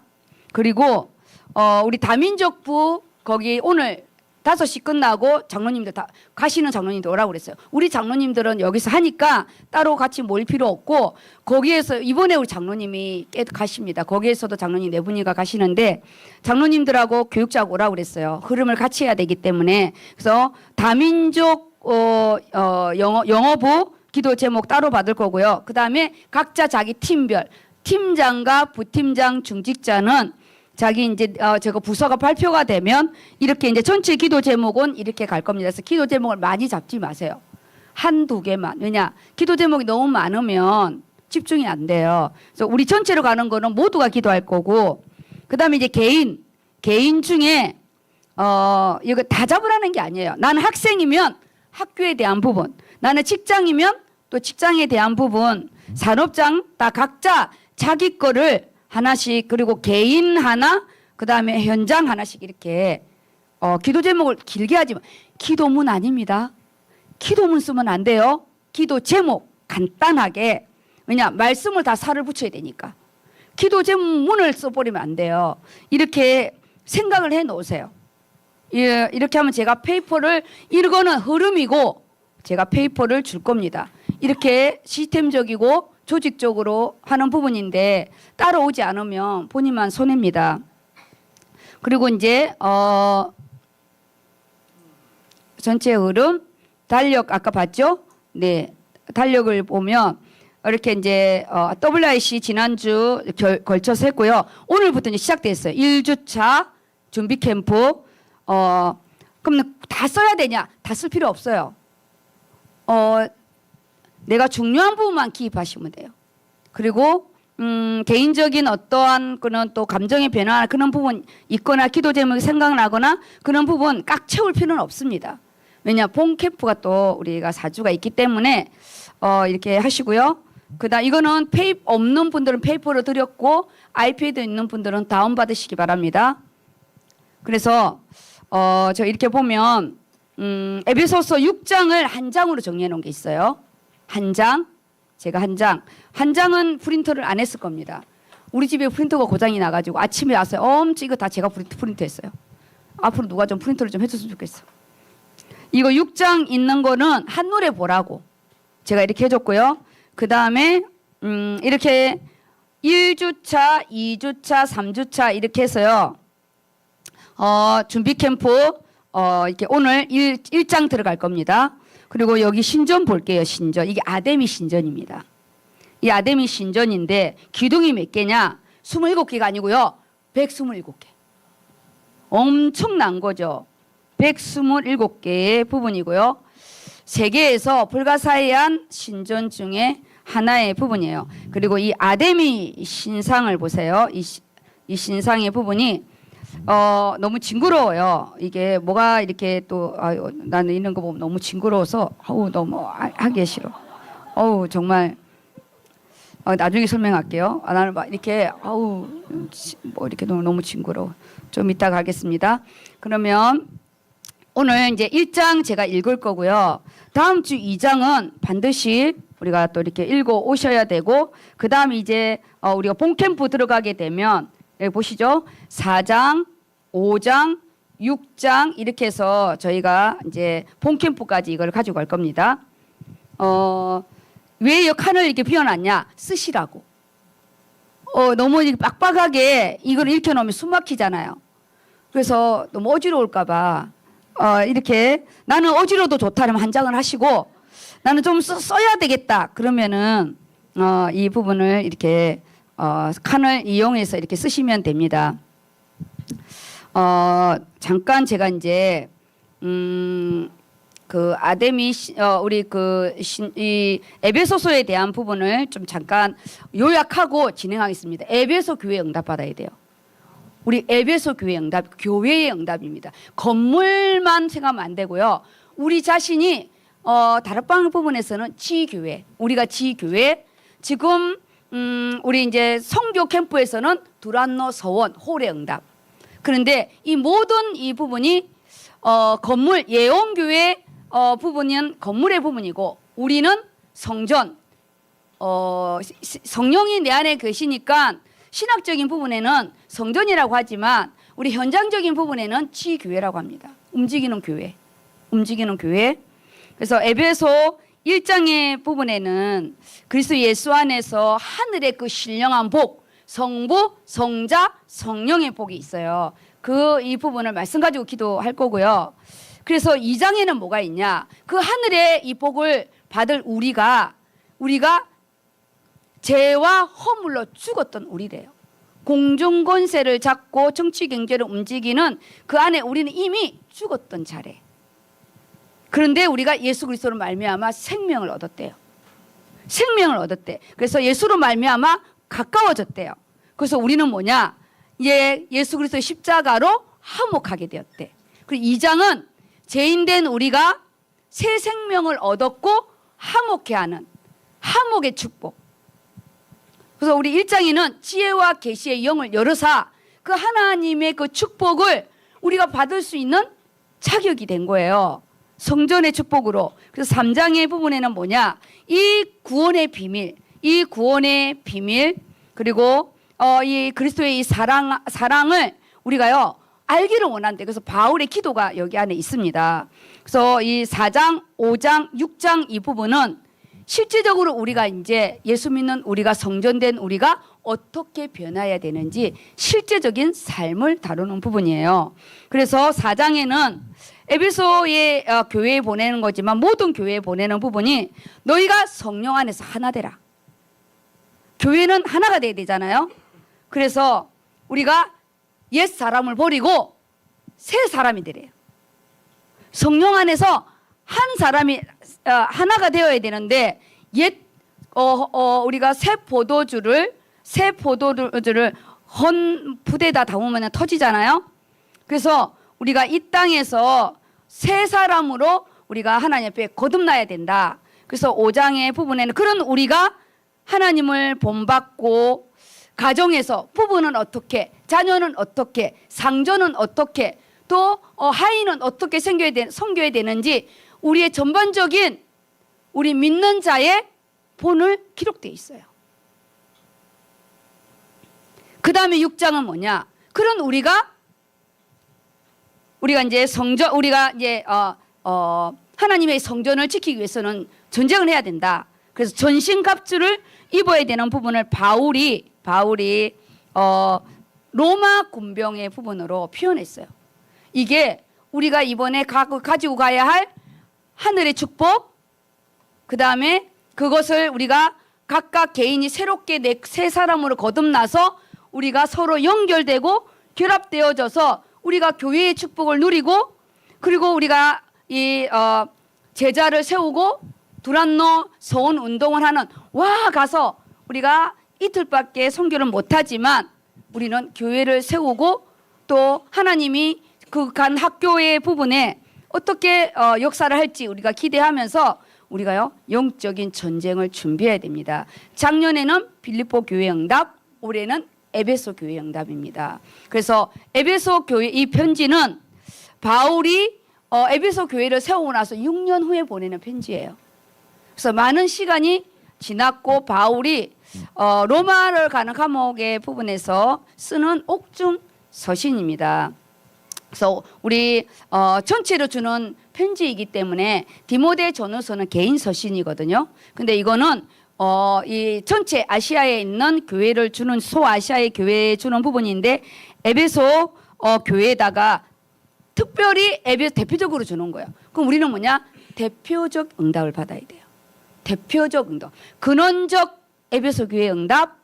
그리고 우리 다민족부 거기 오늘 5시 끝나고 장로님들 다 가시는 장로님들 오라고 그랬어요. 우리 장로님들은 여기서 하니까 따로 같이 모일 필요 없고 거기에서 이번에 우리 장로님이 가십니다. 거기에서도 장로님 4분이가 가시는데 장로님들하고 교육자하고 오라고 그랬어요. 흐름을 같이 해야 되기 때문에. 그래서 다민족 영어부 기도 제목 따로 받을 거고요. 그다음에 각자 자기 팀별 팀장과 부팀장 중직자는 자기 이제 저거 부서가 발표가 되면 이렇게 이제 전체 기도 제목은 이렇게 갈 겁니다. 그래서 기도 제목을 많이 잡지 마세요. 1, 2개만. 왜냐? 기도 제목이 너무 많으면 집중이 안 돼요. 그래서 우리 전체로 가는 거는 모두가 기도할 거고 그다음에 이제 개인 중에 이거 다 잡으라는 게 아니에요. 나는 학생이면 학교에 대한 부분, 나는 직장이면 또 직장에 대한 부분, 산업장 다 각자 자기 거를 하나씩 그리고 개인 하나 그다음에 현장 하나씩 이렇게 기도 제목을 길게 하지 마. 기도문 아닙니다. 기도문 쓰면 안 돼요. 기도 제목 간단하게. 왜냐 말씀을 다 살을 붙여야 되니까. 기도 제목문을 써버리면 안 돼요. 이렇게 생각을 해 놓으세요. 이렇게 하면 제가 페이퍼를 이거는 흐름이고 제가 페이퍼를 줄 겁니다. 이렇게 시스템적이고 조직적으로 하는 부분인데 따라오지 않으면 본인만 손해입니다. 그리고 이제 전체 흐름 달력 아까 봤죠? 네, 달력을 보면 이렇게 이제 WIC 지난주 걸쳐서 했고요. 오늘부터 이제 시작됐어요. 1주차 준비 캠프. 그럼 다 써야 되냐? 다 쓸 필요 없어요. 내가 중요한 부분만 기입하시면 돼요. 그리고 개인적인 어떠한 그런 또 감정의 변화나 그런 부분 있거나 기도 제목이 생각나거나 그런 부분 꽉 채울 필요는 없습니다. 왜냐 본 캠프가 또 우리가 4주가 있기 때문에 이렇게 하시고요. 그다음 이거는 없는 분들은 페이퍼로 드렸고 아이패드 있는 분들은 다운 받으시기 바랍니다. 그래서 저 이렇게 보면 에베소서 6장을 한 장으로 정리해 놓은 게 있어요. 한 장, 제가 한 장은 프린터를 안 했을 겁니다. 우리 집에 프린터가 고장이 나가지고 아침에 와서 엄청 이거 다 제가 프린트했어요. 앞으로 누가 좀 프린터를 좀 해줬으면 좋겠어. 이거 6장 있는 거는 한눈에 보라고 제가 이렇게 해줬고요. 그 다음에 이렇게 1주차, 2주차, 3주차 이렇게 해서요. 준비 캠프 이렇게 오늘 1장 들어갈 겁니다. 그리고 여기 신전 볼게요. 신전. 이게 아데미 신전입니다. 이 아데미 신전인데 기둥이 몇 개냐? 27개가 아니고요. 127개. 엄청난 거죠. 127개의 부분이고요. 세계에서 불가사의한 신전 중에 하나의 부분이에요. 그리고 이 아데미 신상을 보세요. 이 신상의 부분이 너무 징그러워요. 이게 뭐가 이렇게 또 나는 이런 거 보면 너무 징그러워서 너무 하기 싫어. 정말 나중에 설명할게요. 나는 막 이렇게 뭐 이렇게 너무 징그러워. 좀 이따가 하겠습니다. 그러면 오늘 이제 1장 제가 읽을 거고요. 다음 주 2장은 반드시 우리가 또 이렇게 읽어 오셔야 되고, 그 다음에 이제 우리가 본캠프 들어가게 되면 여기 보시죠. 4장, 5장, 6장 이렇게 해서 저희가 이제 본캠프까지 이걸 가지고 갈 겁니다. 왜 이 칸을 이렇게 비워놨냐? 쓰시라고. 너무 빡빡하게 이걸 읽혀놓으면 숨 막히잖아요. 그래서 너무 어지러울까봐 이렇게 나는 어지러워도 좋다면 한 장을 하시고, 나는 좀 써야 되겠다 그러면은 이 부분을 이렇게 칸을 이용해서 이렇게 쓰시면 됩니다. 잠깐 제가 이제 그 아데미 우리 이 에베소서에 대한 부분을 좀 잠깐 요약하고 진행하겠습니다. 에베소 교회 응답받아야 돼요. 우리 에베소 교회 응답, 교회의 응답입니다. 건물만 생각하면 안 되고요. 우리 자신이 다락방 부분에서는 지교회, 우리가 지교회, 지금 우리 이제 성교 캠프에서는 두란노 서원 홀의 응답. 그런데 이 모든 이 부분이 건물 예언교회 부분은 건물의 부분이고, 우리는 성전, 성령이 내 안에 계시니까 신학적인 부분에는 성전이라고 하지만 우리 현장적인 부분에는 지교회라고 합니다. 움직이는 교회, 움직이는 교회. 그래서 에베소 1장의 부분에는 그리스도 예수 안에서 하늘의 그 신령한 복, 성부, 성자, 성령의 복이 있어요. 이 부분을 말씀 가지고 기도할 거고요. 그래서 2장에는 뭐가 있냐? 그 하늘의 이 복을 받을 우리가 죄와 허물로 죽었던 우리래요. 공중 권세를 잡고 정치 경제를 움직이는 그 안에 우리는 이미 죽었던 자래. 그런데 우리가 예수 그리스도로 말미암아 생명을 얻었대요. 생명을 얻었대. 그래서 예수로 말미암아 가까워졌대요. 그래서 우리는 뭐냐? 예수 그리스도의 십자가로 화목하게 되었대. 그리고 2장은 죄인된 우리가 새 생명을 얻었고 화목해 하는 화목의 축복. 그래서 우리 1장에는 지혜와 계시의 영을 열어사 그 하나님의 그 축복을 우리가 받을 수 있는 자격이 된 거예요. 성전의 축복으로. 그래서 3장의 부분에는 뭐냐? 이 구원의 비밀, 그리고 이 그리스도의 이 사랑을 우리가요 알기를 원한대. 그래서 바울의 기도가 여기 안에 있습니다. 그래서 이 4장, 5장, 6장 이 부분은 실제적으로 우리가 이제 예수 믿는 우리가 성전된 우리가 어떻게 변화해야 되는지 실제적인 삶을 다루는 부분이에요. 그래서 4장에는 에베소의 교회에 보내는 거지만 모든 교회에 보내는 부분이 너희가 성령 안에서 하나 되라. 교회는 하나가 돼야 되잖아요. 그래서 우리가 옛 사람을 버리고 새 사람이 되래요. 성령 안에서 한 사람이 하나가 되어야 되는데 우리가 새 포도주를 헌 부대에다 담으면 터지잖아요. 그래서 우리가 이 땅에서 새 사람으로 우리가 하나님 앞에 거듭나야 된다. 그래서 5장의 부분에는 그런 우리가 하나님을 본받고 가정에서 부부는 어떻게, 자녀는 어떻게, 상조는 어떻게, 또 하인은 어떻게 섬겨야 되는지 우리의 전반적인 우리 믿는 자의 본을 기록되어 있어요. 그 다음에 6장은 뭐냐? 그런 우리가 이제 하나님의 성전을 지키기 위해서는 전쟁을 해야 된다. 그래서 전신갑주를 입어야 되는 부분을 바울이 로마 군병의 부분으로 표현했어요. 이게 우리가 이번에 가지고 가야 할 하늘의 축복, 그 다음에 그것을 우리가 각각 개인이 새롭게 새 사람으로 거듭나서 우리가 서로 연결되고 결합되어져서 우리가 교회의 축복을 누리고, 그리고 우리가 이 제자를 세우고 두란노 서원 운동을 하는 가서 우리가 이틀밖에 선교를 못하지만 우리는 교회를 세우고 또 하나님이 그 간 학교의 부분에 어떻게 역사를 할지 우리가 기대하면서 우리가요 영적인 전쟁을 준비해야 됩니다. 작년에는 빌립보 교회 응답, 올해는 에베소 교회 응답입니다. 그래서 에베소 교회 이 편지는 바울이 에베소 교회를 세우고 나서 6년 후에 보내는 편지예요. 그래서 많은 시간이 지났고 바울이 로마를 가는 감옥의 부분에서 쓰는 옥중 서신입니다. 그래서 우리 전체로 주는 편지이기 때문에 디모데 전후서는 개인 서신이거든요. 근데 이거는 이 전체 아시아에 있는 교회를 주는 소아시아의 교회에 주는 부분인데 에베소 교회에다가 특별히 에베소 대표적으로 주는 거예요. 그럼 우리는 뭐냐? 대표적 응답을 받아야 돼요. 대표적 응답, 근원적 에베소 교회 응답,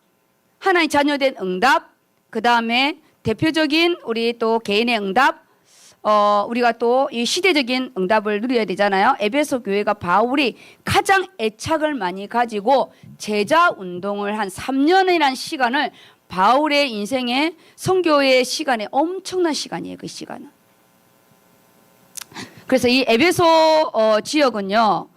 하나님 자녀된 응답, 그 다음에 대표적인 우리 또 개인의 응답, 우리가 또 이 시대적인 응답을 누려야 되잖아요. 에베소 교회가 바울이 가장 애착을 많이 가지고 제자 운동을 한 3년이라는 시간을 바울의 인생의 선교의 시간에 엄청난 시간이에요. 그 시간은. 그래서 이 에베소 지역은요,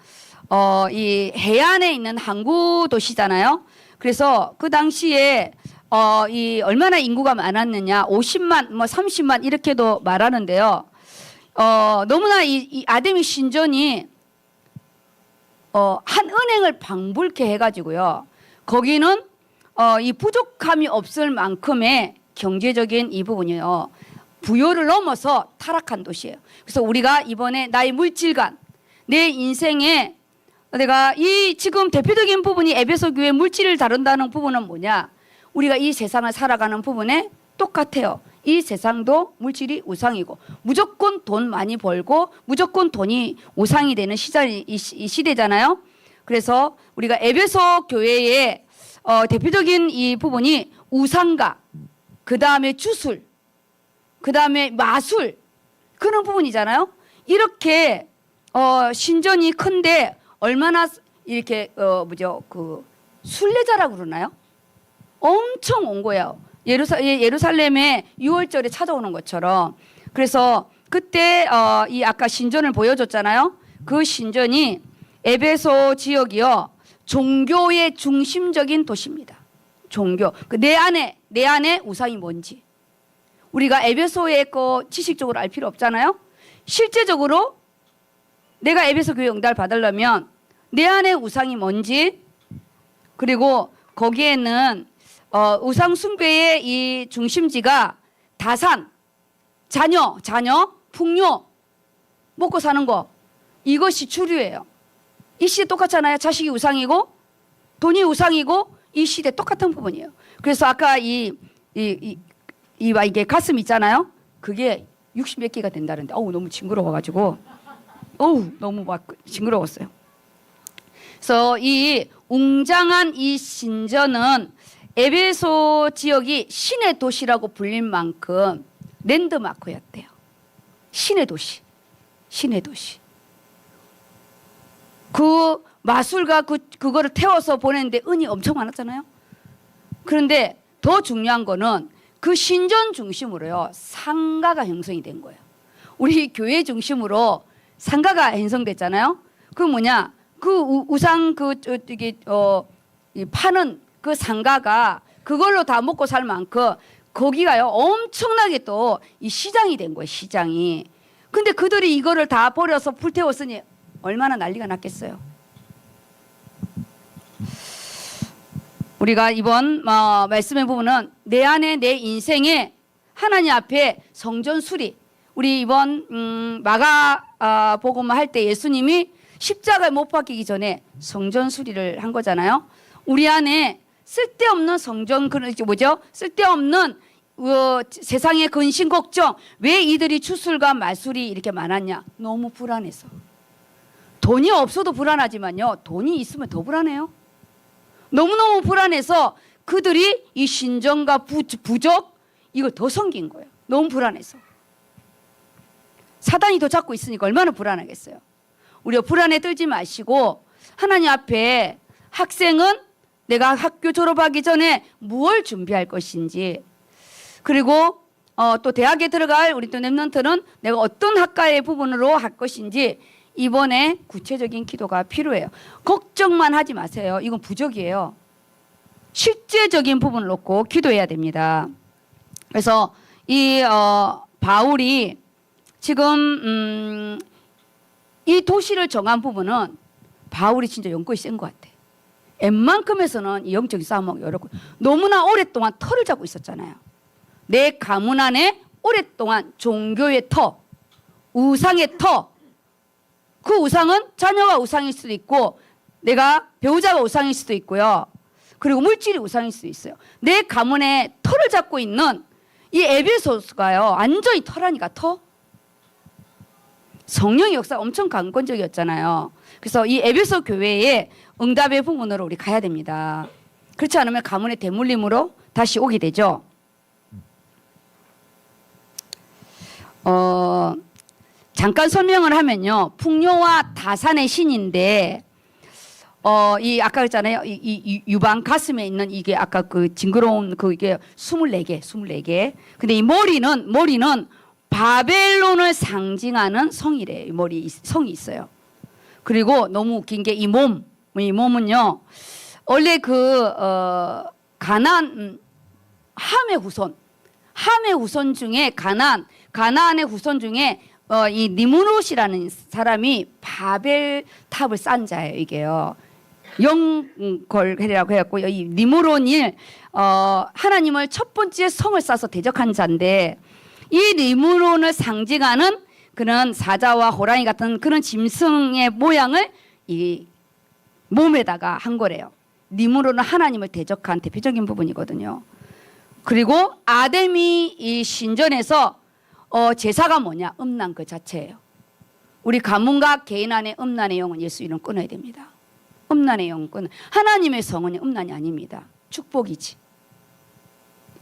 이 해안에 있는 항구 도시잖아요. 그래서 그 당시에 이 얼마나 인구가 많았느냐, 50만, 30만 이렇게도 말하는데요. 너무나 이 아데미 신전이 한 은행을 방불케 해가지고요. 거기는 이 부족함이 없을 만큼의 경제적인 이 부분이요. 부여를 넘어서 타락한 도시예요. 그래서 우리가 이번에 나의 물질관, 내 인생에 내가 이 지금 대표적인 부분이 에베소 교회 물질을 다룬다는 부분은 뭐냐? 우리가 이 세상을 살아가는 부분에 똑같아요. 이 세상도 물질이 우상이고 무조건 돈 많이 벌고 무조건 돈이 우상이 되는 이 시대잖아요. 그래서 우리가 에베소 교회의 대표적인 이 부분이 우상가, 그 다음에 주술, 그 다음에 마술, 그런 부분이잖아요. 이렇게 신전이 큰데 얼마나 이렇게 순례자라고 그러나요? 엄청 온 거예요. 예루살렘에 6월절에 찾아오는 것처럼. 그래서 그때 이 아까 신전을 보여줬잖아요. 그 신전이 에베소 지역이요, 종교의 중심적인 도시입니다. 종교. 내 안에 우상이 뭔지 우리가 에베소의 거 지식적으로 알 필요 없잖아요. 실제적으로 내가 에베소 교회 응답을 받으려면 내 안에 우상이 뭔지, 그리고 거기에는 우상 숭배의 이 중심지가 다산, 자녀, 풍요, 먹고 사는 거, 이것이 주류예요. 이 시대 똑같잖아요. 자식이 우상이고 돈이 우상이고 이 시대 똑같은 부분이에요. 그래서 아까 이게 가슴 있잖아요. 그게 60몇 개가 된다는데 너무 징그러워가지고 너무 막 징그러웠어요. 그래서 이 웅장한 이 신전은 에베소 지역이 신의 도시라고 불릴 만큼 랜드마크였대요. 신의 도시. 신의 도시. 그 마술가 그거를 태워서 보냈는데 은이 엄청 많았잖아요. 그런데 더 중요한 거는 그 신전 중심으로요, 상가가 형성이 된 거예요. 우리 교회 중심으로 상가가 형성됐잖아요. 그 뭐냐? 그 우상 파는 그 상가가 그걸로 다 먹고 살 만큼 거기가요 엄청나게 또 이 시장이 된 거예요. 시장이. 근데 그들이 이거를 다 버려서 불태웠으니 얼마나 난리가 났겠어요. 우리가 이번 말씀의 부분은 내 안에 내 인생에 하나님 앞에 성전 수리. 우리 이번 마가복음 할 때 예수님이 십자가에 못 박히기 전에 성전 수리를 한 거잖아요. 우리 안에 쓸데없는 성전 쓸데없는 세상의 근심 걱정. 왜 이들이 추술과 마술이 이렇게 많았냐? 너무 불안해서. 돈이 없어도 불안하지만요, 돈이 있으면 더 불안해요. 너무너무 불안해서 그들이 이 신전과 부적 이걸 더 섬긴 거예요. 너무 불안해서. 사단이 더 잡고 있으니까 얼마나 불안하겠어요. 우리가 불안에 떨지 마시고 하나님 앞에 학생은 내가 학교 졸업하기 전에 무엇을 준비할 것인지, 그리고 또 대학에 들어갈 우리 또 랩런트는 내가 어떤 학과의 부분으로 할 것인지 이번에 구체적인 기도가 필요해요. 걱정만 하지 마세요. 이건 부족이에요. 실제적인 부분을 놓고 기도해야 됩니다. 그래서 이 바울이 지금 이 도시를 정한 부분은 바울이 진짜 연골이 센 것 같아. 웬만큼에서는 이 영적인 싸움하기 어렵고 너무나 오랫동안 터를 잡고 있었잖아요. 내 가문 안에 오랫동안 종교의 터, 우상의 터, 그 우상은 자녀가 우상일 수도 있고 내가 배우자가 우상일 수도 있고요. 그리고 물질이 우상일 수도 있어요. 내 가문에 터를 잡고 있는 이 에베소서가요, 완전히 터라니까 터. 성령의 역사가 엄청 강권적이었잖아요. 그래서 이 에베소 교회의 응답의 부분으로 우리 가야 됩니다. 그렇지 않으면 가문의 대물림으로 다시 오게 되죠. 잠깐 설명을 하면요, 풍요와 다산의 신인데 이 아까 그랬잖아요. 이 유방 가슴에 있는 이게 아까 그 징그러운 이게 24개. 근데 이 머리는 바벨론을 상징하는 성이래요. 성이 있어요. 그리고 너무 웃긴 게 이 몸은요, 원래 가나안 함의 후손 중에 가나안의 후손 중에 이 니무롯이라는 사람이 바벨탑을 쌓은 자예요. 이게요. 영걸이라고 해갖고 이 니무롯이 하나님을 첫 번째 성을 쌓아서 대적한 자인데, 이 니무롯을 상징하는 그런 사자와 호랑이 같은 그런 짐승의 모양을 이 몸에다가 한 거래요. 니무롯은 하나님을 대적한 대표적인 부분이거든요. 그리고 아담이 이 신전에서 제사가 뭐냐? 음란 그 자체예요. 우리 가문과 개인 안에 음란의 영은 예수 이름 끊어야 됩니다. 음란의 영은 끊어. 하나님의 성은 음란이 아닙니다. 축복이지.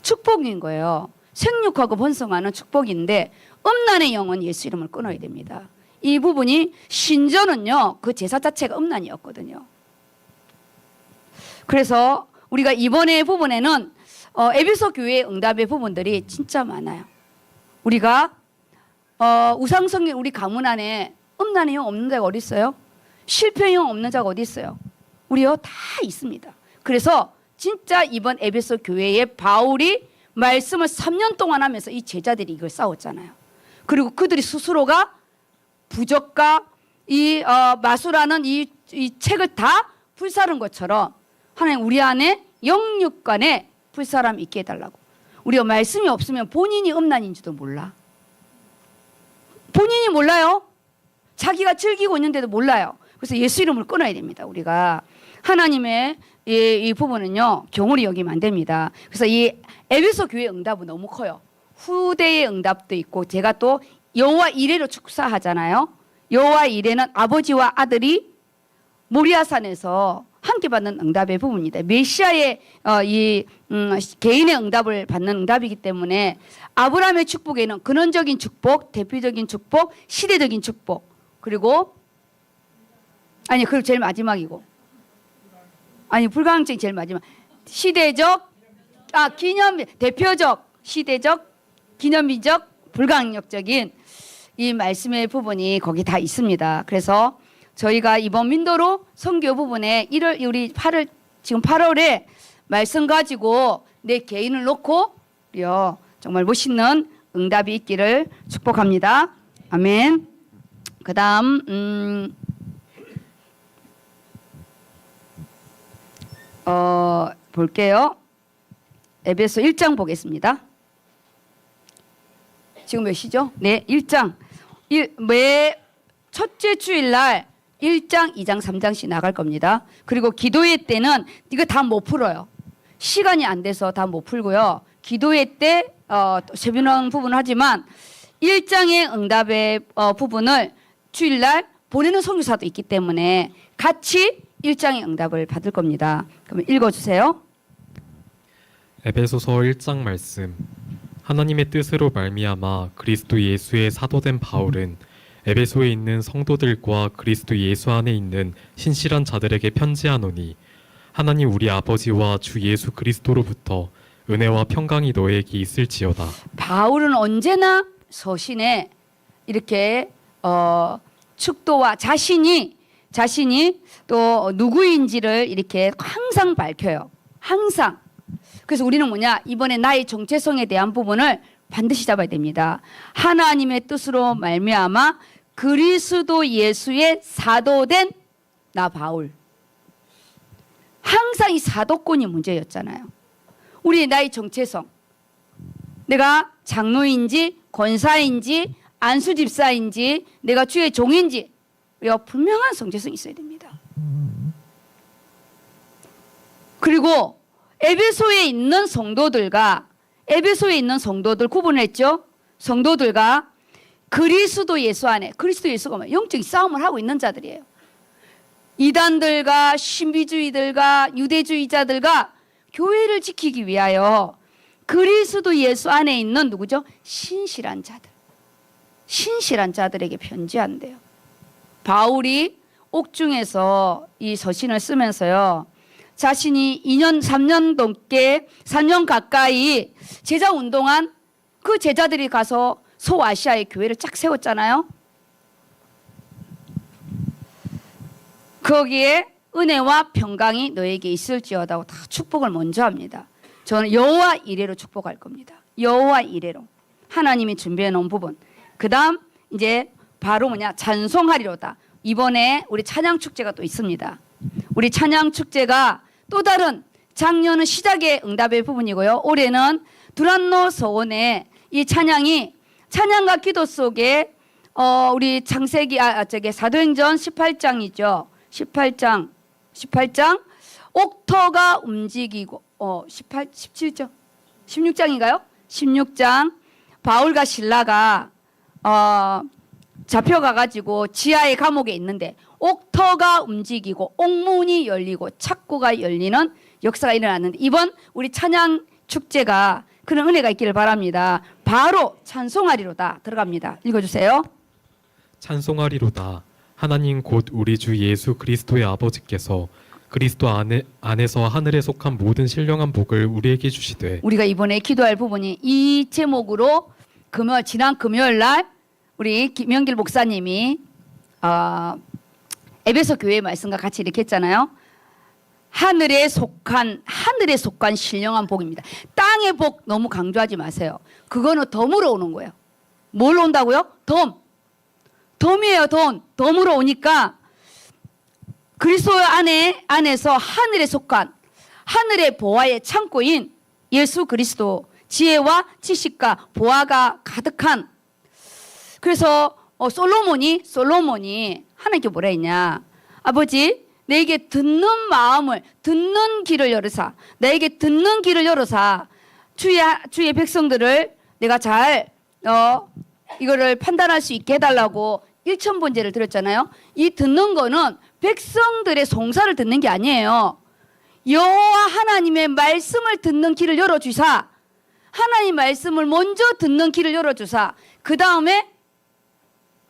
축복인 거예요. 생육하고 번성하는 축복인데 음란의 영은 예수 이름을 끊어야 됩니다. 이 부분이 신전은요, 그 제사 자체가 음란이었거든요. 그래서 우리가 이번에 부분에는 에베소 교회의 응답의 부분들이 진짜 많아요. 우리가 우상성인 우리 가문 안에 음란의 영 없는 자가 어디 있어요? 실패의 영 없는 자가 어디 있어요? 우리요 다 있습니다. 그래서 진짜 이번 에베소 교회에 바울이 말씀을 3년 동안 하면서 이 제자들이 이걸 싸웠잖아요. 그리고 그들이 스스로가 부적과 이 마술하는 이 책을 다 불사른 것처럼 하나님 우리 안에 영육간에 불사람 있게 해달라고. 우리가 말씀이 없으면 본인이 음란인지도 몰라. 본인이 몰라요. 자기가 즐기고 있는데도 몰라요. 그래서 예수 이름을 끊어야 됩니다. 우리가 하나님의 이 부분은요 경홀히 여기면 안 됩니다. 그래서 이 에베소 교회 응답은 너무 커요. 후대의 응답도 있고 제가 또 여호와 이레로 축사하잖아요. 여호와 이레는 아버지와 아들이 모리아산에서 함께 받는 응답의 부분입니다. 메시아의 개인의 응답을 받는 응답이기 때문에 아브라함의 축복에는 근원적인 축복, 대표적인 축복, 시대적인 축복 그리고 그리고 제일 마지막이고 불가항증이 제일 마지막 시대적 대표적 시대적 기념비적 불가항력적인 이 말씀의 부분이 거기 다 있습니다. 그래서 저희가 이번 민도로 선교 부분에 우리 지금 8월에 말씀 가지고 내 개인을 놓고 정말 멋있는 응답이 있기를 축복합니다. 아멘. 그다음 볼게요. 에베소 1장 보겠습니다. 지금 몇 시죠? 네, 1장. 매 첫째 주일날 1장, 2장, 3장씩 나갈 겁니다. 그리고 기도회 때는 이거 다 못 풀어요. 시간이 안 돼서 다 못 풀고요. 기도회 때 세분한 부분을 하지만 1장의 응답의 부분을 주일날 보내는 선교사도 있기 때문에 같이 1장의 응답을 받을 겁니다. 그럼 읽어주세요. 에베소서 1장 말씀. 하나님의 뜻으로 말미암아 그리스도 예수의 사도된 바울은 에베소에 있는 성도들과 그리스도 예수 안에 있는 신실한 자들에게 편지하노니 하나님 우리 아버지와 주 예수 그리스도로부터 은혜와 평강이 너에게 있을지어다. 바울은 언제나 서신에 이렇게 축도와 자신이 또 누구인지를 이렇게 항상 밝혀요. 항상. 그래서 우리는 이번에 나의 정체성에 대한 부분을 반드시 잡아야 됩니다. 하나님의 뜻으로 말미암아 그리스도 예수의 사도된 나 바울. 항상 이 사도권이 문제였잖아요. 우리의 나의 정체성. 내가 장로인지 권사인지 안수집사인지 내가 주의 종인지 분명한 정체성이 있어야 됩니다. 그리고 에베소에 있는 성도들 구분을 했죠. 성도들과 그리스도 예수 안에 그리스도 예수가 영적인 싸움을 하고 있는 자들이에요. 이단들과 신비주의들과 유대주의자들과 교회를 지키기 위하여 그리스도 예수 안에 있는 누구죠? 신실한 자들에게 편지한대요. 바울이 옥중에서 이 서신을 쓰면서요. 자신이 3년 가까이 제자 운동한 그 제자들이 가서 소아시아의 교회를 쫙 세웠잖아요. 거기에 은혜와 평강이 너에게 있을지어다고 다 축복을 먼저 합니다. 저는 여호와 이레로 축복할 겁니다. 여호와 이레로 하나님이 준비해 놓은 부분. 그다음 이제 바로 찬송하리로다. 이번에 우리 찬양 축제가 또 있습니다. 우리 찬양 축제가 또 다른 작년은 시작의 응답의 부분이고요. 올해는 두란노 서원의 이 찬양이 찬양과 기도 속에 우리 창세기 사도행전 18장이죠. 18장 옥터가 움직이고 17장 16장인가요? 16장 바울과 실라가 잡혀가가지고 지하의 감옥에 있는데 옥터가 움직이고 옥문이 열리고 창고가 열리는 역사가 일어났는데 이번 우리 찬양 축제가 그런 은혜가 있기를 바랍니다. 바로 찬송하리로다 들어갑니다. 읽어주세요. 찬송하리로다. 하나님 곧 우리 주 예수 그리스도의 아버지께서 그리스도 안에서 하늘에 속한 모든 신령한 복을 우리에게 주시되. 우리가 이번에 기도할 부분이 이 제목으로 지난 금요일 날 우리 김영길 목사님이 에베소 교회 말씀과 같이 이렇게 했잖아요. 하늘에 속한 신령한 복입니다. 땅의 복 너무 강조하지 마세요. 그거는 덤으로 오는 거예요. 뭘로 온다고요? 덤이에요. 덤으로 오니까 그리스도 안에서 하늘에 속한 하늘의 보화의 창고인 예수 그리스도 지혜와 지식과 보화가 가득한. 그래서 솔로몬이 하나님께 뭐라 했냐? 아버지 내게 듣는 마음을 듣는 길을 열으사 내게 듣는 길을 열어사 주의 백성들을 내가 잘 이거를 판단할 수 있게 해달라고 일천번제를 드렸잖아요. 이 듣는 거는 백성들의 송사를 듣는 게 아니에요. 여호와 하나님의 말씀을 듣는 길을 열어주사 하나님 말씀을 먼저 듣는 길을 열어주사 그 다음에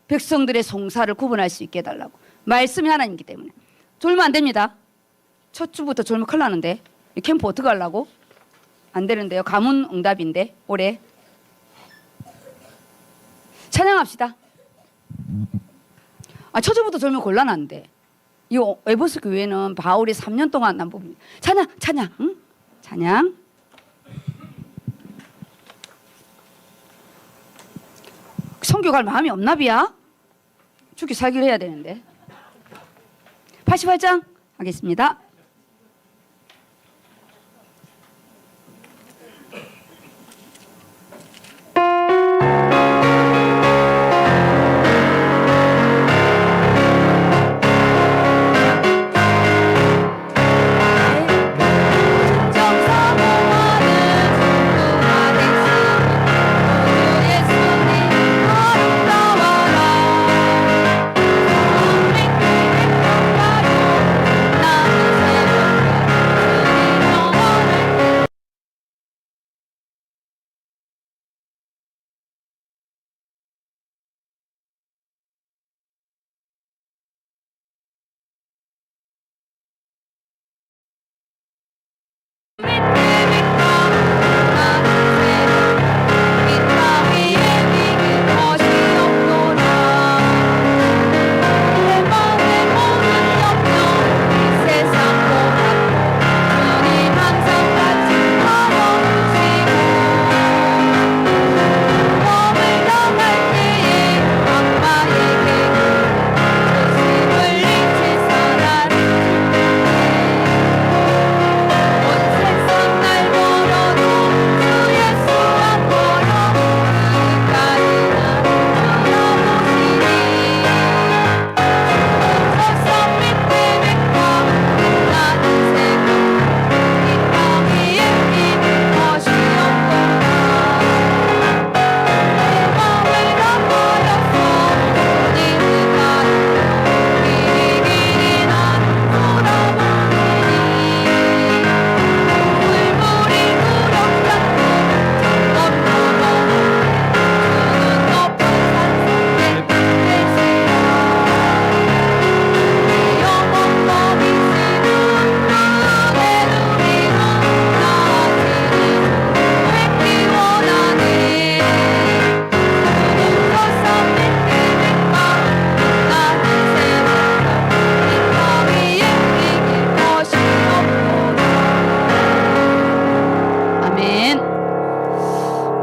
백성들의 송사를 구분할 수 있게 해달라고. 말씀이 하나님이기 때문에 졸면 안 됩니다. 첫 주부터 졸면 큰일 나는데 이 캠프 어떻게 하려고? 안 되는데요. 가문응답인데 올해 찬양합시다. 첫 주부터 졸면 곤란한데 이 에베소 교회는 바울이 3년 동안 난 부분입니다. 찬양, 응? 찬양. 선교 갈 마음이 없나 비야? 죽기 살기를 해야 되는데. 88장 하겠습니다.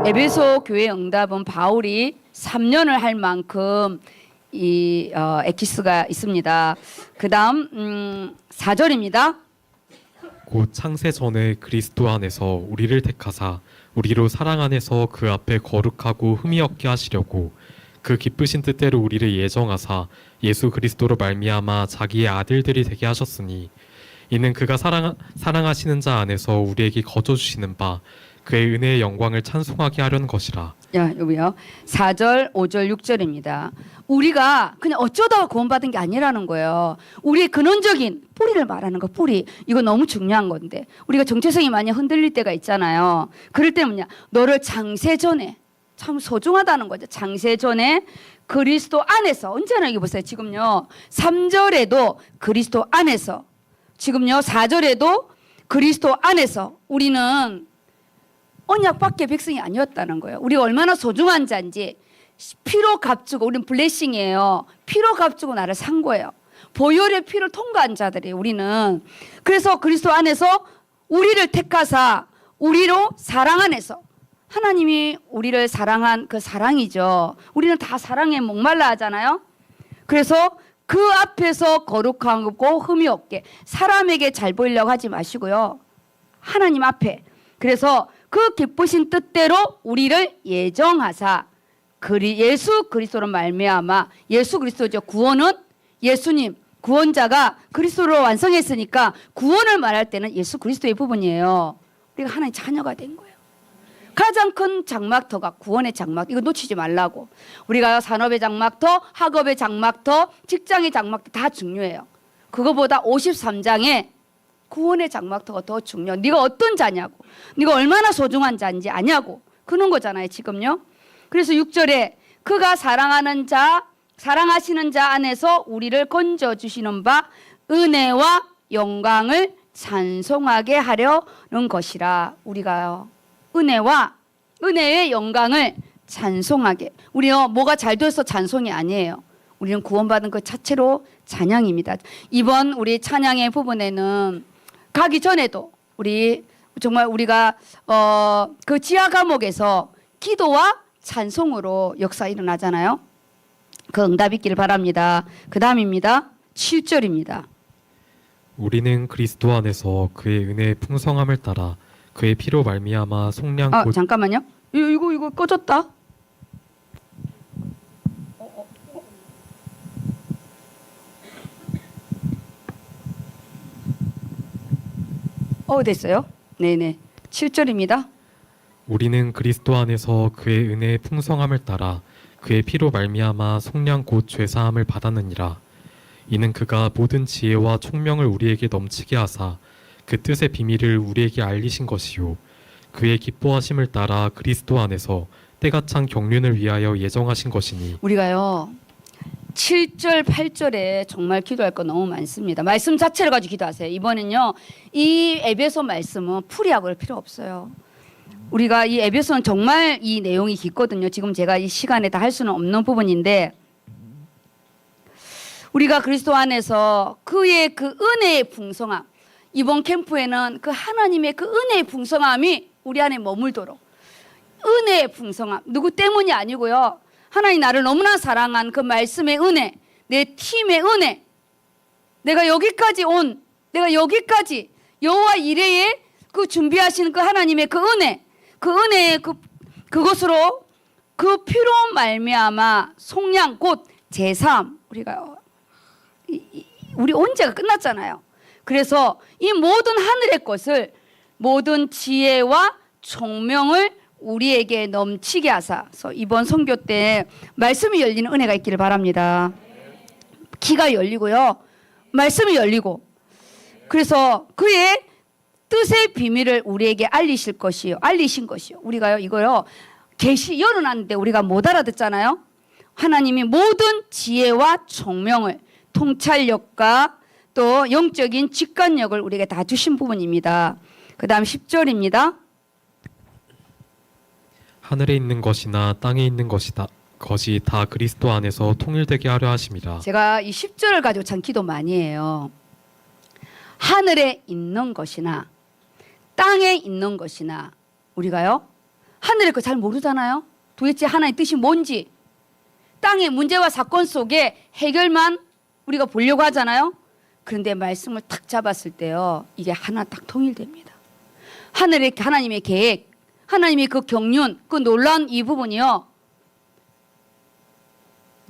에베소 교회 응답은 바울이 3년을 할 만큼 이 엑기스가 있습니다. 그 다음 4절입니다. 곧 창세 전에 그리스도 안에서 우리를 택하사 우리로 사랑 안에서 그 앞에 거룩하고 흠이 없게 하시려고 그 기쁘신 뜻대로 우리를 예정하사 예수 그리스도로 말미암아 자기의 아들들이 되게 하셨으니 이는 그가 사랑하시는 자 안에서 우리에게 거저 주시는 바 그의 은혜의 영광을 찬송하게 하려는 것이라. 여기요. 4절, 5절, 6절입니다. 우리가 그냥 어쩌다가 구원받은 게 아니라는 거예요. 우리의 근원적인 뿌리를 말하는 거, 뿌리. 이거 너무 중요한 건데 우리가 정체성이 많이 흔들릴 때가 있잖아요. 그럴 때 뭐냐, 너를 창세전에, 참 소중하다는 거죠. 창세전에 그리스도 안에서, 언제나 이거 보세요. 지금요 3절에도 그리스도 안에서, 지금요 4절에도 그리스도 안에서 우리는 언약밖에 백성이 아니었다는 거예요. 우리가 얼마나 소중한 자인지 피로 값주고, 우리는 블레싱이에요. 피로 값주고 나를 산 거예요. 보혈의 피를 통과한 자들이에요. 우리는. 그래서 그리스도 안에서 우리를 택하사 우리로 사랑 안에서, 하나님이 우리를 사랑한 그 사랑이죠. 우리는 다 사랑에 목말라 하잖아요. 그래서 그 앞에서 거룩하고 흠이 없게, 사람에게 잘 보이려고 하지 마시고요, 하나님 앞에. 그래서 그 기쁘신 뜻대로 우리를 예정하사 예수 그리스도로 말미암아, 예수 그리스도죠. 구원은 예수님, 구원자가 그리스도로 완성했으니까 구원을 말할 때는 예수 그리스도의 부분이에요. 우리가 하나님 자녀가 된 거예요. 가장 큰 장막터가 구원의 장막. 이거 놓치지 말라고. 우리가 산업의 장막터, 학업의 장막터, 직장의 장막터 다 중요해요. 그거보다 53장에 구원의 장막터가 더 중요해. 네가 어떤 자냐고. 네가 얼마나 소중한 자인지 아냐고. 그런 거잖아요, 지금요. 그래서 6절에 그가 사랑하는 자, 사랑하시는 자 안에서 우리를 건져주시는 바 은혜와 영광을 찬송하게 하려는 것이라. 우리가요. 은혜의 영광을 찬송하게. 우리요, 뭐가 잘 돼서 찬송이 아니에요. 우리는 구원받은 것 자체로 찬양입니다. 이번 우리 찬양의 부분에는 가기 전에도 우리 정말 우리가 그 지하 감옥에서 기도와 찬송으로 역사 일어나잖아요. 그 응답 있기를 바랍니다. 그 다음입니다. 7절입니다. 우리는 그리스도 안에서 그의 은혜의 풍성함을 따라 그의 피로 말미암아 속량 곧 잠깐만요. 이거 꺼졌다. 됐어요. 네네. 7절입니다. 우리는 그리스도 안에서 그의 은혜의 풍성함을 따라 그의 피로 말미암아 속량 곧 죄사함을 받았느니라. 이는 그가 모든 지혜와 총명을 우리에게 넘치게 하사 그 뜻의 비밀을 우리에게 알리신 것이요 그의 기뻐하심을 따라 그리스도 안에서 때가 찬 경륜을 위하여 예정하신 것이니. 우리가요 7절 8절에 정말 기도할 거 너무 많습니다. 말씀 자체를 가지고 기도하세요. 이번엔요 이 에베소 말씀은 풀이하고 그럴 필요 없어요. 우리가 이 에베소는 정말 이 내용이 깊거든요. 지금 제가 이 시간에 다 할 수는 없는 부분인데, 우리가 그리스도 안에서 그의 그 은혜의 풍성함, 이번 캠프에는 그 하나님의 그 은혜의 풍성함이 우리 안에 머물도록, 은혜의 풍성함, 누구 때문이 아니고요, 하나님 나를 너무나 사랑한 그 말씀의 은혜, 내 팀의 은혜, 내가 여기까지 여호와 이레에 그 준비하신 그 하나님의 그 은혜, 그 은혜의 그것으로 그 피로 말미암아 속량 곧 제삼. 우리가 우리 언제가 끝났잖아요. 그래서 이 모든 하늘의 것을, 모든 지혜와 총명을 우리에게 넘치게 하사. 그래서 이번 선교 때 말씀이 열리는 은혜가 있기를 바랍니다. 귀가 열리고요, 말씀이 열리고, 그래서 그의 뜻의 비밀을 우리에게 알리신 것이요. 우리가요 이거요 계시 열어놨는데 우리가 못 알아듣잖아요. 하나님이 모든 지혜와 총명을, 통찰력과 또 영적인 직관력을 우리에게 다 주신 부분입니다. 그 다음 10절입니다. 하늘에 있는 것이나 땅에 있는 것이 다 그리스도 안에서 통일되게 하려 하심이라. 제가 이 10절을 가지고 참 기도 많이 해요. 하늘에 있는 것이나 땅에 있는 것이나, 우리가요 하늘의 거 잘 모르잖아요. 도대체 하나의 뜻이 뭔지. 땅의 문제와 사건 속에 해결만 우리가 보려고 하잖아요. 그런데 말씀을 탁 잡았을 때요, 이게 하나 딱 통일됩니다. 하나님의 계획, 하나님의 그 경륜, 그 놀라운 이 부분이요,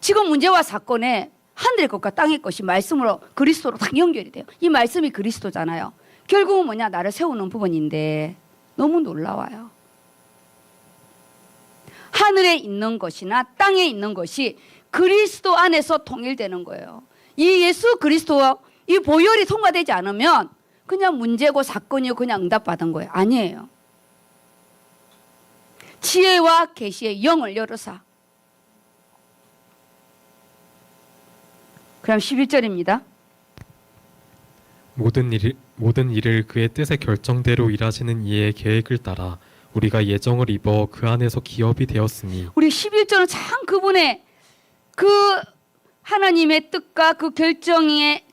지금 문제와 사건에 하늘의 것과 땅의 것이 말씀으로, 그리스도로 딱 연결이 돼요. 이 말씀이 그리스도잖아요. 결국은 뭐냐, 나를 세우는 부분인데 너무 놀라워요. 하늘에 있는 것이나 땅에 있는 것이 그리스도 안에서 통일되는 거예요. 이 예수 그리스도 이 보혈이 통과되지 않으면 그냥 문제고 사건이고 그냥 응답받은 거예요. 아니에요. 지혜와 계시의 영을 열어사. 그럼 11절입니다. 모든 일을 그의 뜻의 결정대로 일하시는 이의 계획을 따라 우리가 예정을 입어 그 안에서 기업이 되었으니. 우리 11절은 참 그분의 그 하나님의 뜻과 그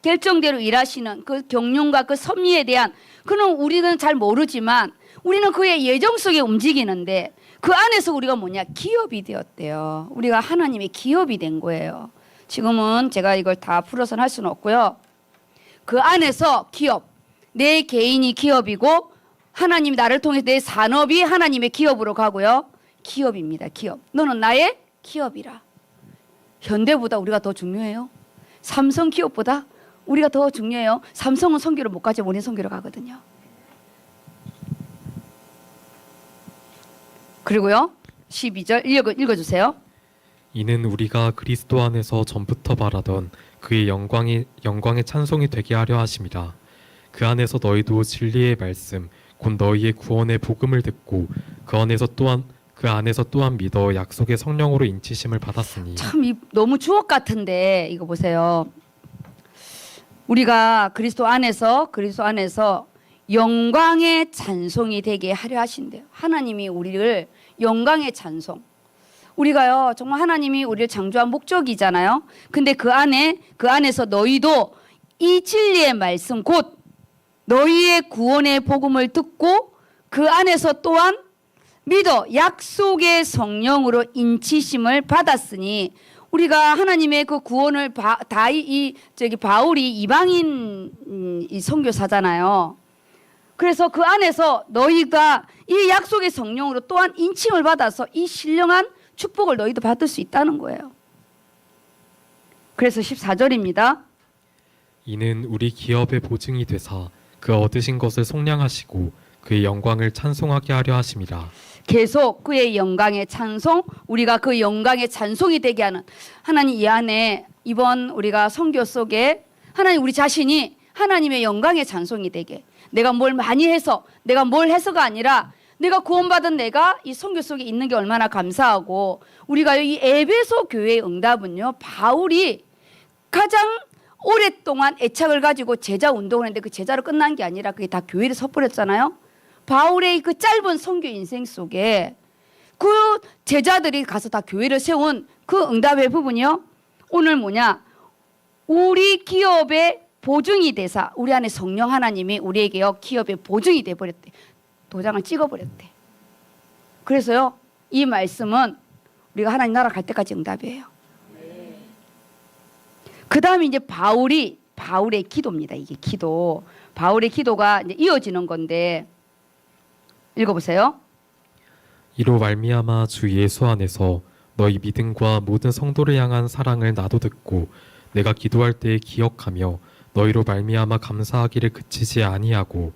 결정대로 일하시는 그 경륜과 그 섭리에 대한, 그는 우리는 잘 모르지만 우리는 그의 예정 속에 움직이는데 그 안에서 우리가 뭐냐, 기업이 되었대요. 우리가 하나님의 기업이 된 거예요. 지금은 제가 이걸 다 풀어서 할 수는 없고요. 그 안에서 기업, 내 개인이 기업이고 하나님이 나를 통해서 내 산업이 하나님의 기업으로 가고요. 기업입니다. 기업. 너는 나의 기업이라. 현대보다 우리가 더 중요해요. 삼성 기업보다 우리가 더 중요해요. 삼성은 선교를 못 가지 우리는 선교를 가거든요. 그리고요 12절 읽어주세요. 이는 우리가 그리스도 안에서 전부터 바라던 그의 영광의 찬송이 되게 하려 하심이라. 그 안에서 너희도 진리의 말씀 곧 너희의 구원의 복음을 듣고 그 안에서 또한 믿어 약속의 성령으로 인치심을 받았으니. 참 너무 주옥 같은데 이거 보세요. 우리가 그리스도 안에서 영광의 찬송이 되게 하려 하신대요. 하나님이 우리를 영광의 찬송. 우리가요 정말 하나님이 우리를 창조한 목적이잖아요. 근데 그 안에서 너희도 이 진리의 말씀 곧 너희의 구원의 복음을 듣고 그 안에서 또한 믿어 약속의 성령으로 인치심을 받았으니. 우리가 하나님의 그 구원을 바울이 이방인 이 선교사잖아요. 그래서 그 안에서 너희가 이 약속의 성령으로 또한 인침을 받아서 이 신령한 축복을 너희도 받을 수 있다는 거예요. 그래서 14절입니다. 이는 우리 기업의 보증이 되사 그 얻으신 것을 속량하시고 그의 영광을 찬송하게 하려 하심이라. 계속 그의 영광의 찬송, 우리가 그 영광의 찬송이 되게 하는 하나님. 이 안에 이번 우리가 선교 속에 하나님 우리 자신이 하나님의 영광의 찬송이 되게, 내가 뭘 많이 해서 내가 뭘 해서가 아니라 내가 구원받은 내가 이 선교 속에 있는 게 얼마나 감사하고. 우리가 이 에베소 교회의 응답은요 바울이 가장 오랫동안 애착을 가지고 제자 운동을 했는데 그 제자로 끝난 게 아니라 그게 다 교회를 섣버렸잖아요. 바울의 그 짧은 선교 인생 속에 그 제자들이 가서 다 교회를 세운 그 응답의 부분이요. 오늘 뭐냐? 우리 기업의 보증이 되사, 우리 안에 성령 하나님이 우리에게요 기업의 보증이 돼 버렸대. 도장을 찍어 버렸대. 그래서요 이 말씀은 우리가 하나님 나라 갈 때까지 응답이에요. 그 다음에 이제 바울의 기도입니다. 이게 기도. 바울의 기도가 이제 이어지는 건데 읽어보세요. 이로 말미암아 주 예수 안에서 너희 믿음과 모든 성도를 향한 사랑을 나도 듣고 내가 기도할 때 기억하며 너희로 말미암아 감사하기를 그치지 아니하고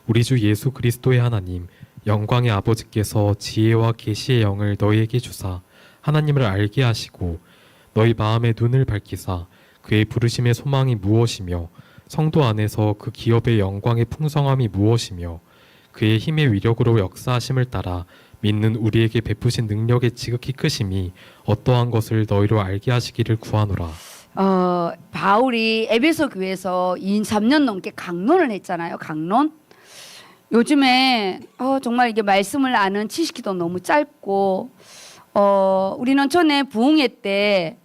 우리 주 예수 그리스도의 하나님 영광의 아버지께서 지혜와 계시의 영을 너희에게 주사 하나님을 알게 하시고 너희 마음의 눈을 밝히사 그의 부르심의 소망이 무엇이며 성도 안에서 그 기업의 영광의 풍성함이 무엇이며 그의 힘의 위력으로 역사하심을 따라 믿는 우리에게 베푸신 능력의 지극히 크심이 어떠한 것을 너희로 알게 하시기를 구하노라. 바울이 에베소 교회에서 3년 넘게 강론을 했잖아요. 강론. 요즘에 정말 이게 말씀을 아는 지식도 너무 짧고 우리는 전에 부흥회 때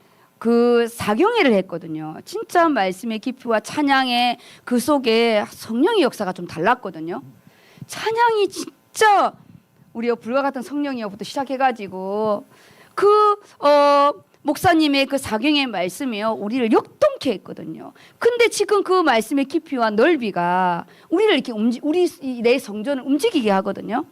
그 사경회를 했거든요. 진짜 말씀의 깊이와 찬양의 그 속에 성령의 역사가 좀 달랐거든요. 찬양이 진짜 우리가 불과 같은 성령이여부터 시작해가지고 목사님의 그 사경의 말씀이요 우리를 역동케 했거든요. 근데 지금 그 말씀의 깊이와 넓이가 우리를 이렇게 우리 내 성전을 움직이게 하거든요.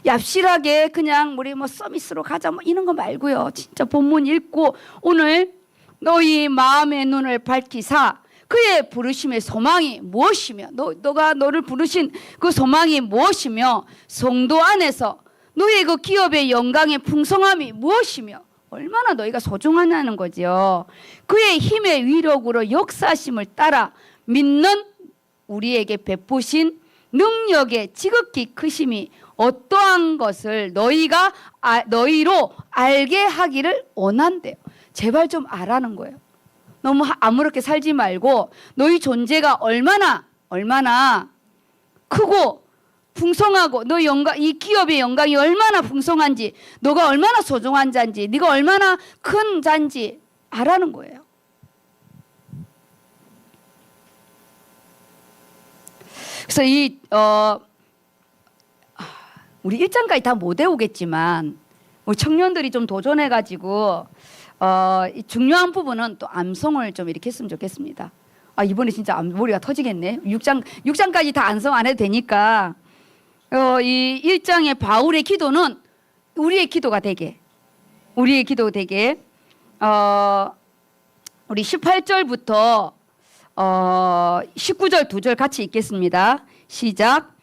얍실하게 그냥 우리 뭐 서비스로 가자 뭐 이런 거 말고요. 진짜 본문 읽고 오늘 너희 마음의 눈을 밝히사 그의 부르심의 소망이 무엇이며 너가 너를 부르신 그 소망이 무엇이며 성도 안에서 너의 그 기업의 영광의 풍성함이 무엇이며 얼마나 너희가 소중하냐는 거죠. 그의 힘의 위력으로 역사심을 따라 믿는 우리에게 베푸신 능력의 지극히 크심이 어떠한 것을 너희로 알게 하기를 원한대요. 제발 좀 알아는 거예요. 너무 아무렇게 살지 말고 너희 존재가 얼마나 크고 풍성하고 너 영광, 이 기업의 영광이 얼마나 풍성한지, 너가 얼마나 소중한 자인지, 네가 얼마나 큰 자인지 알아는 거예요. 그래서 우리 1장까지 다 못 외우겠지만 우리 청년들이 좀 도전해가지고 이 중요한 부분은 또 암송을 좀 이렇게 했으면 좋겠습니다. 이번에 진짜 머리가 터지겠네. 6장까지 다 암송 안 해도 되니까 이 1장의 바울의 기도는 우리의 기도가 되게 우리 18절부터 19절 2절 같이 읽겠습니다. 시작.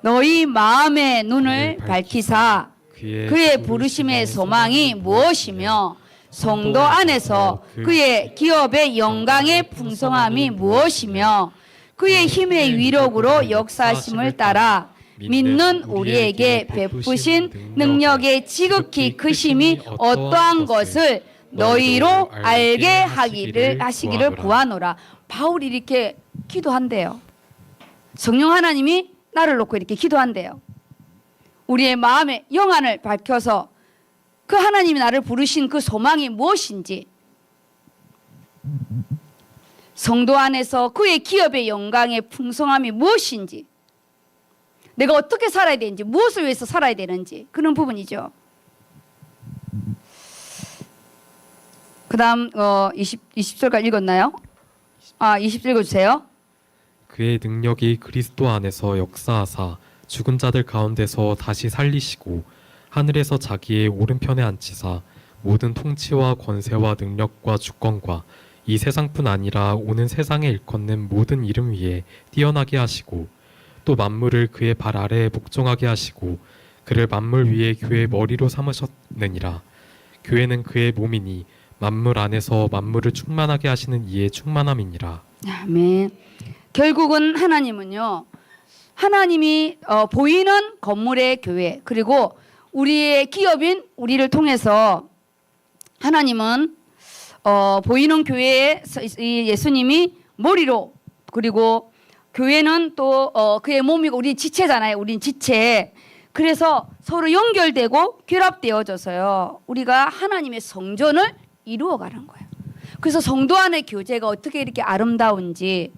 너희 마음의 눈을 밝히사 그의 부르심의 소망이 무엇이며 성도 안에서 그의 기업의 영광의 풍성함이 무엇이며 그의 힘의 위력으로 역사하심을 따라 믿는 우리에게 베푸신 능력의 지극히 크심이 어떠한 것을 너희로 알게 하시기를 구하노라. 바울이 이렇게 기도한대요. 성령 하나님이 나를 놓고 이렇게 기도한대요. 우리의 마음의 영안을 밝혀서 그 하나님이 나를 부르신 그 소망이 무엇인지, 성도 안에서 그의 기업의 영광의 풍성함이 무엇인지, 내가 어떻게 살아야 되는지, 무엇을 위해서 살아야 되는지, 그런 부분이죠. 그 다음 20절까지 읽었나요? 20절 읽어주세요. 그의 능력이 그리스도 안에서 역사하사 죽은 자들 가운데서 다시 살리시고 하늘에서 자기의 오른편에 앉히사 모든 통치와 권세와 능력과 주권과 이 세상뿐 아니라 오는 세상에 일컫는 모든 이름 위에 뛰어나게 하시고 또 만물을 그의 발 아래에 복종하게 하시고 그를 만물 위에 교회의 머리로 삼으셨느니라. 교회는 그의 몸이니 만물 안에서 만물을 충만하게 하시는 이의 충만함이니라. 아멘. 결국은 하나님은요, 하나님이 보이는 건물의 교회, 그리고 우리의 기업인 우리를 통해서 하나님은 보이는 교회에 예수님이 머리로, 그리고 교회는 또 그의 몸이고 우리 지체잖아요. 우린 지체. 그래서 서로 연결되고 결합되어져서요, 우리가 하나님의 성전을 이루어가는 거예요. 그래서 성도 안의 교제가 어떻게 이렇게 아름다운지,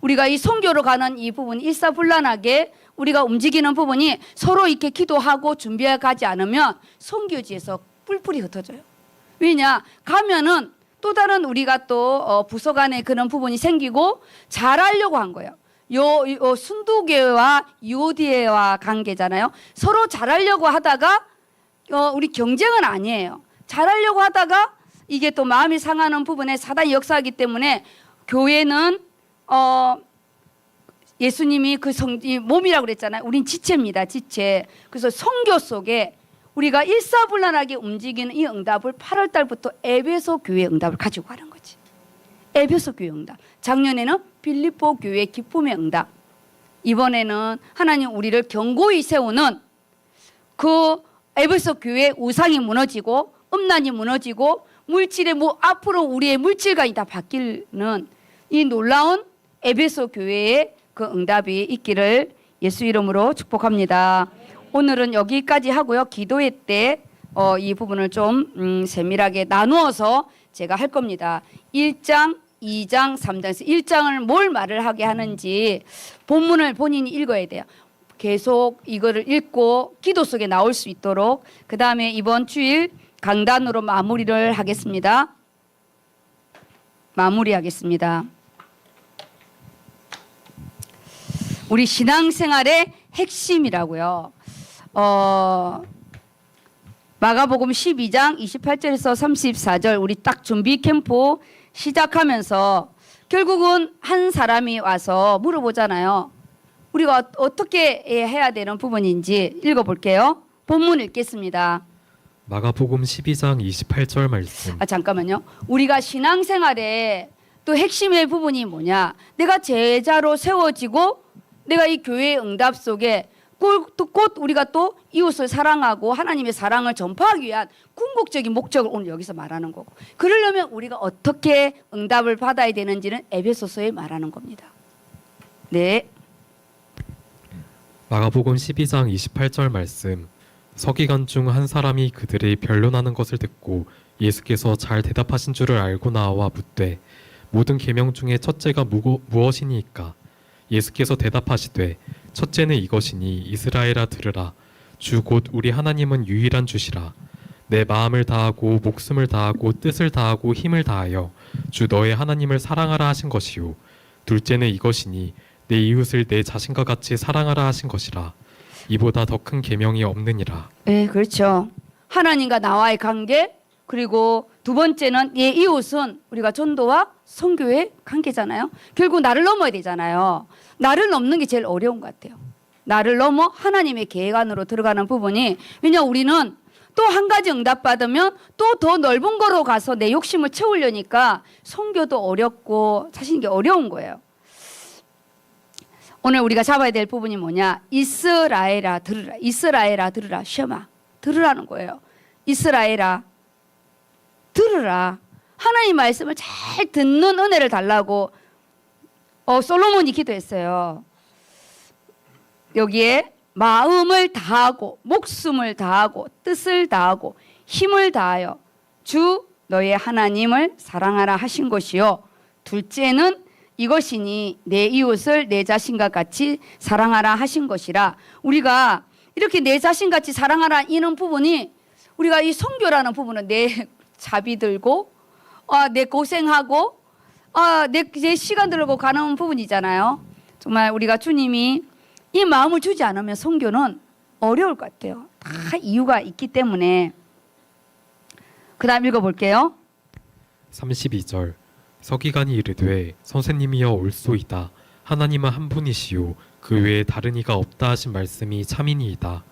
우리가 이 선교로 가는 이 부분, 일사불란하게 우리가 움직이는 부분이 서로 이렇게 기도하고 준비해 가지 않으면 선교지에서 뿔뿔이 흩어져요. 왜냐? 가면은 또 다른 우리가 또 부서 간에 그런 부분이 생기고 잘하려고 한 거예요. 요 순두교회와 유오디에와 관계잖아요. 서로 잘하려고 하다가 우리 경쟁은 아니에요. 잘하려고 하다가 이게 또 마음이 상하는 부분에 사단이 역사하기 때문에 교회는 예수님이 그 몸이라고 그랬잖아요. 우린 지체입니다. 지체. 그래서 선교 속에 우리가 일사불란하게 움직이는 이 응답을 8월 달부터 에베소 교회 응답을 가지고 가는 거지. 에베소 교회 응답. 작년에는 빌립보 교회 기쁨의 응답. 이번에는 하나님 우리를 견고히 세우는 그 에베소 교회 우상이 무너지고 음란이 무너지고 물질의 앞으로 우리의 물질관이 다 바뀌는 이 놀라운 에베소 교회의 그 응답이 있기를 예수 이름으로 축복합니다. 오늘은 여기까지 하고요. 기도회 때 이 부분을 좀 세밀하게 나누어서 제가 할 겁니다. 1장, 2장, 3장에서 1장을 뭘 말을 하게 하는지 본문을 본인이 읽어야 돼요. 계속 이거를 읽고 기도 속에 나올 수 있도록, 그 다음에 이번 주일 강단으로 마무리를 하겠습니다. 마무리하겠습니다. 우리 신앙생활의 핵심이라고요. 마가복음 12장 28절에서 34절 우리 딱 준비 캠프 시작하면서 결국은 한 사람이 와서 물어보잖아요. 우리가 어떻게 해야 되는 부분인지 읽어볼게요. 본문 읽겠습니다. 마가복음 12장 28절 말씀. 잠깐만요. 우리가 신앙생활에 또 핵심의 부분이 뭐냐? 내가 제자로 세워지고 내가 이 교회의 응답 속에 곧 우리가 또 이웃을 사랑하고 하나님의 사랑을 전파하기 위한 궁극적인 목적을 오늘 여기서 말하는 거고, 그러려면 우리가 어떻게 응답을 받아야 되는지는 에베소서에 말하는 겁니다. 네. 마가복음 12장 28절 말씀. 서기관 중 한 사람이 그들이 변론하는 것을 듣고 예수께서 잘 대답하신 줄을 알고 나와 묻되 모든 계명 중에 첫째가 무엇이니까? 예수께서 대답하시되 첫째는 이것이니 이스라엘아 들으라. 주 곧 우리 하나님은 유일한 주시라. 내 마음을 다하고 목숨을 다하고 뜻을 다하고 힘을 다하여 주 너의 하나님을 사랑하라 하신 것이요. 둘째는 이것이니 내 이웃을 내 자신과 같이 사랑하라 하신 것이라. 이보다 더 큰 계명이 없느니라. 네, 그렇죠. 하나님과 나와의 관계, 그리고 두 번째는 내 이웃은 우리가 전도와 선교의 관계잖아요. 결국 나를 넘어야 되잖아요. 나를 넘는 게 제일 어려운 것 같아요. 나를 넘어 하나님의 계획 안으로 들어가는 부분이, 왜냐 우리는 또 한 가지 응답받으면 또 더 넓은 거로 가서 내 욕심을 채우려니까 선교도 어렵고 사실 이게 어려운 거예요. 오늘 우리가 잡아야 될 부분이 뭐냐? 이스라엘아 들으라. 이스라엘아 들으라. 셔마. 들으라는 거예요. 이스라엘아 들으라. 하나님 말씀을 잘 듣는 은혜를 달라고 솔로몬이 기도했어요. 여기에 마음을 다하고 목숨을 다하고 뜻을 다하고 힘을 다하여 주 너의 하나님을 사랑하라 하신 것이요. 둘째는 이것이니 내 이웃을 내 자신과 같이 사랑하라 하신 것이라. 우리가 이렇게 내 자신같이 사랑하라 이는 부분이, 우리가 이 선교라는 부분은 내 자비 들고 내 고생하고 내 시간 들고 가는 부분이잖아요. 정말 우리가 주님이 이 마음을 주지 않으면 선교는 어려울 것 같아요. 다 이유가 있기 때문에. 그 다음 읽어볼게요. 32절 서기관이 이르되 선생님이여 올소이다. 하나님은 한 분이시요 그 외에 다른 이가 없다 하신 말씀이 참이니이다.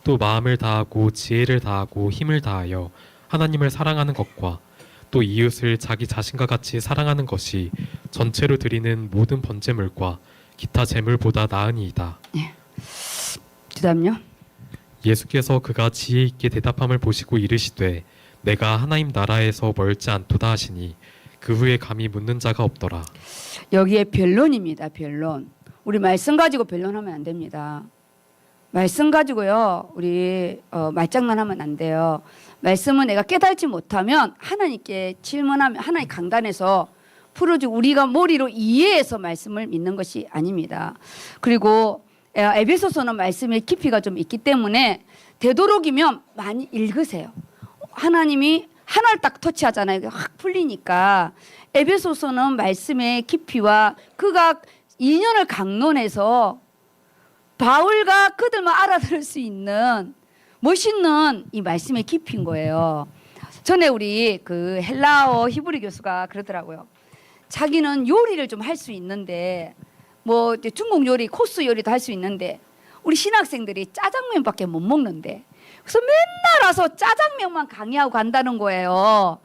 또 마음을 다하고 지혜를 다하고 힘을 다하여 하나님을 사랑하는 것과 또 이웃을 자기 자신과 같이 사랑하는 것이 전체로 드리는 모든 번제물과 기타 제물보다 나으니이다. 그 다음요. 예수께서 그가 지혜 있게 대답함을 보시고 이르시되 내가 하나님 나라에서 멀지 않도다 하시니 그 후에 감히 묻는 자가 없더라. 여기에 변론입니다. 변론. 우리 말씀 가지고 변론하면 안 됩니다. 말씀 가지고요, 우리 말장난하면 안 돼요. 말씀은 내가 깨달지 못하면 하나님께 질문하면 하나님 강단에서 풀어주고 우리가 머리로 이해해서 말씀을 믿는 것이 아닙니다. 그리고 에베소서는 말씀의 깊이가 좀 있기 때문에 되도록이면 많이 읽으세요. 하나님이 하나를 딱 터치하잖아요. 확 풀리니까. 에베소서는 말씀의 깊이와 그가 인연을 강론해서 바울과 그들만 알아들을 수 있는 멋있는 이 말씀의 깊이인 거예요. 전에 우리 그 헬라어 히브리 교수가 그러더라고요. 자기는 요리를 좀 할 수 있는데, 뭐 이제 중국 요리, 코스 요리도 할 수 있는데 우리 신학생들이 짜장면밖에 못 먹는데, 그래서 맨날 와서 짜장면만 강의하고 간다는 거예요.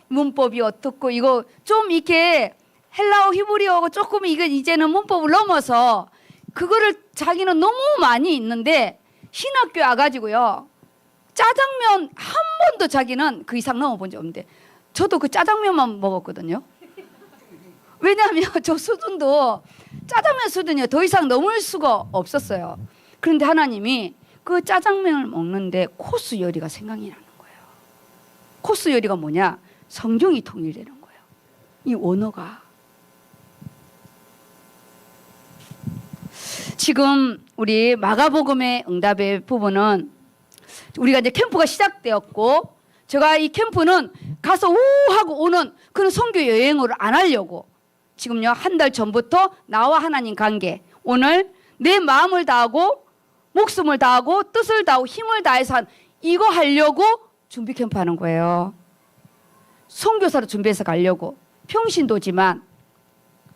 문법이 어떻고 이거 좀 이렇게 헬라어 히브리어하고 조금 이거 이제는 문법을 넘어서 그거를 자기는 너무 많이 있는데 신학교에 와가지고요, 짜장면 한 번도 자기는 그 이상 넘어본 적 없는데, 저도 그 짜장면만 먹었거든요. 왜냐하면 저 수준도 짜장면 수준이 더 이상 넘을 수가 없었어요. 그런데 하나님이 그 짜장면을 먹는데 코스 요리가 생각이 나는 거예요. 코스 요리가 뭐냐? 성경이 통일되는 거예요. 이 원어가. 지금 우리 마가복음의 응답의 부분은 우리가 이제 캠프가 시작되었고, 제가 이 캠프는 가서 우 하고 오는 그런 선교 여행을 안 하려고 지금요, 한 달 전부터 나와 하나님 관계, 오늘 내 마음을 다하고 목숨을 다하고 뜻을 다하고 힘을 다해서 이거 하려고 준비 캠프 하는 거예요. 선교사로 준비해서 가려고. 평신도지만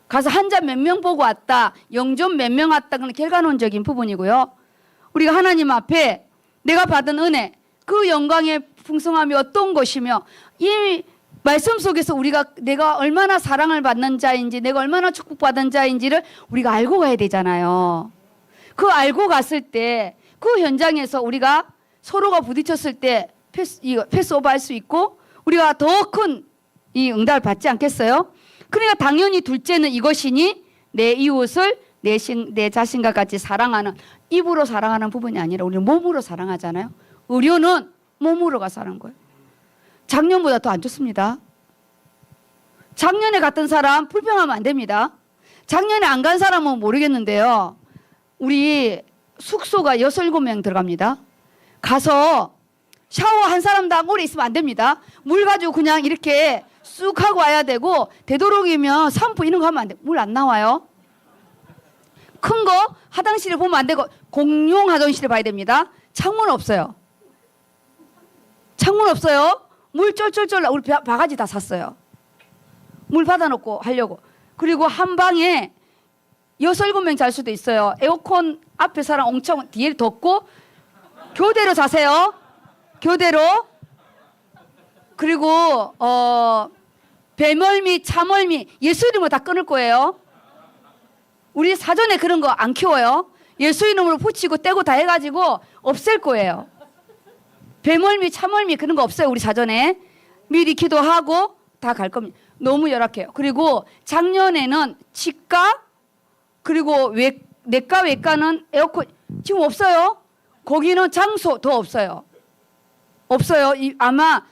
가서 환자 몇 명 보고 왔다, 영접 몇 명 왔다, 그건 결과론적인 부분이고요. 우리가 하나님 앞에 내가 받은 은혜, 그 영광의 풍성함이 어떤 것이며 이 말씀 속에서 내가 얼마나 사랑을 받는 자인지, 내가 얼마나 축복받은 자인지를 우리가 알고 가야 되잖아요. 그 알고 갔을 때 그 현장에서 우리가 서로가 부딪혔을 때 패스오버 할 수 있고 우리가 더 큰 이 응답을 받지 않겠어요? 그러니까 당연히 둘째는 이것이니 내 이웃을 내 자신과 같이 사랑하는, 입으로 사랑하는 부분이 아니라 우리 몸으로 사랑하잖아요. 의료는 몸으로 가서 하는 거예요. 작년보다 더 안 좋습니다. 작년에 갔던 사람 불평하면 안 됩니다. 작년에 안 간 사람은 모르겠는데요. 우리 숙소가 6, 7명 들어갑니다. 가서 샤워 한 사람 다 오래 있으면 안 됩니다. 물 가지고 그냥 이렇게 쑥 하고 와야 되고, 되도록이면 산부 이런 거 하면 안 돼. 물 안 나와요. 큰 거 화장실에 보면 안 되고 공용 화장실에 봐야 됩니다. 창문 없어요. 창문 없어요. 물 쫄쫄쫄 우리 바가지 다 샀어요. 물 받아놓고 하려고. 그리고 한 방에 6, 7명 잘 수도 있어요. 에어컨 앞에 사람 엄청 뒤에 덮고 교대로 자세요. 교대로. 그리고 배멀미, 차멀미 예수 이름으로 다 끊을 거예요. 우리 사전에 그런 거 안 키워요. 예수 이름으로 붙이고 떼고 다 해가지고 없앨 거예요. 배멀미, 차멀미 그런 거 없어요. 우리 사전에. 미리 기도하고 다 갈 겁니다. 너무 열악해요. 그리고 작년에는 치과 그리고 내과 외과는 에어컨 지금 없어요. 거기는 장소 더 없어요. 없어요. 아마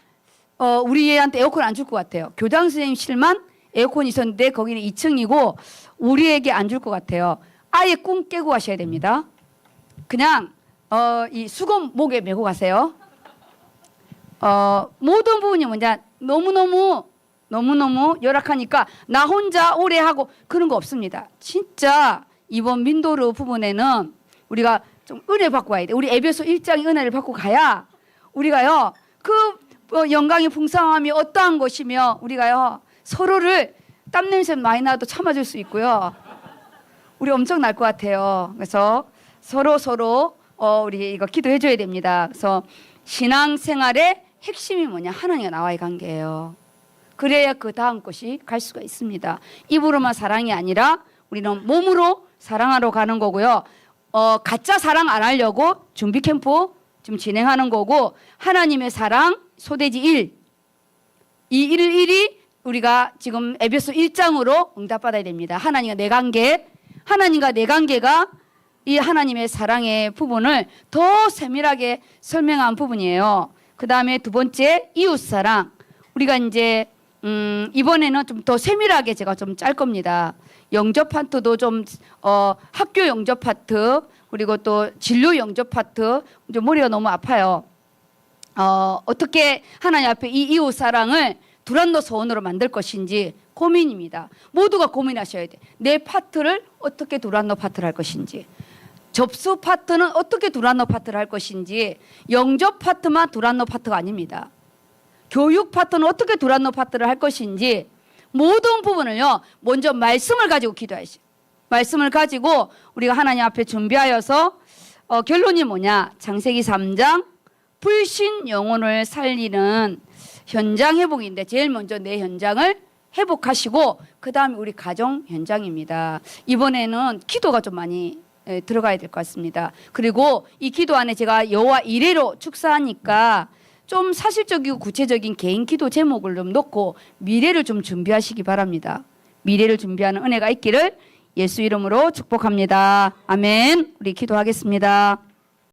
우리 애한테 에어컨 안 줄 것 같아요. 교장 선생님실만 에어컨이 있었는데 거기는 2층이고 우리에게 안 줄 것 같아요. 아예 꿈 깨고 가셔야 됩니다. 그냥 이 수건 목에 메고 가세요. 모든 부분이 뭐냐 너무너무 열악하니까 나 혼자 오래 하고 그런 거 없습니다. 진짜 이번 민도르 부분에는 우리가 좀 은혜 받고 와야 돼. 우리 에베소 1장의 은혜를 받고 가야 우리가요 그 영광의 풍성함이 어떠한 것이며 우리가요 서로를 땀 냄새 많이 나도 참아줄 수 있고요. 우리 엄청 날 것 같아요. 그래서 서로 우리 이거 기도해 줘야 됩니다. 그래서 신앙생활의 핵심이 뭐냐 하나님과 나와의 관계예요. 그래야 그 다음 것이 갈 수가 있습니다. 입으로만 사랑이 아니라 우리는 몸으로 사랑하러 가는 거고요. 가짜 사랑 안 하려고 준비 캠프 지금 진행하는 거고 하나님의 사랑 소대지 1 이 1이 우리가 지금 에베소 1장으로 응답받아야 됩니다. 하나님과 내 관계 하나님과 내 관계가 이 하나님의 사랑의 부분을 더 세밀하게 설명한 부분이에요. 그 다음에 두 번째 이웃사랑 우리가 이제 이번에는 좀 더 세밀하게 제가 좀 짤 겁니다. 영접 파트도 좀 학교 영접 파트 그리고 또 진료 영접 파트 좀 머리가 너무 아파요. 어떻게 하나님 앞에 이 이웃 사랑을 두란노 소원으로 만들 것인지 고민입니다. 모두가 고민하셔야 돼. 내 파트를 어떻게 두란노 파트를 할 것인지 접수 파트는 어떻게 두란노 파트를 할 것인지 영접 파트만 두란노 파트가 아닙니다. 교육 파트는 어떻게 두란노 파트를 할 것인지 모든 부분을요 먼저 말씀을 가지고 기도하시죠. 말씀을 가지고 우리가 하나님 앞에 준비하여서 결론이 뭐냐 창세기 3장 불신 영혼을 살리는 현장 회복인데 제일 먼저 내 현장을 회복하시고 그 다음에 우리 가정 현장입니다. 이번에는 기도가 좀 많이 들어가야 될 것 같습니다. 그리고 이 기도 안에 제가 여호와 이레로 축사하니까 좀 사실적이고 구체적인 개인 기도 제목을 좀 넣고 미래를 좀 준비하시기 바랍니다. 미래를 준비하는 은혜가 있기를 예수 이름으로 축복합니다. 아멘. 우리 기도하겠습니다.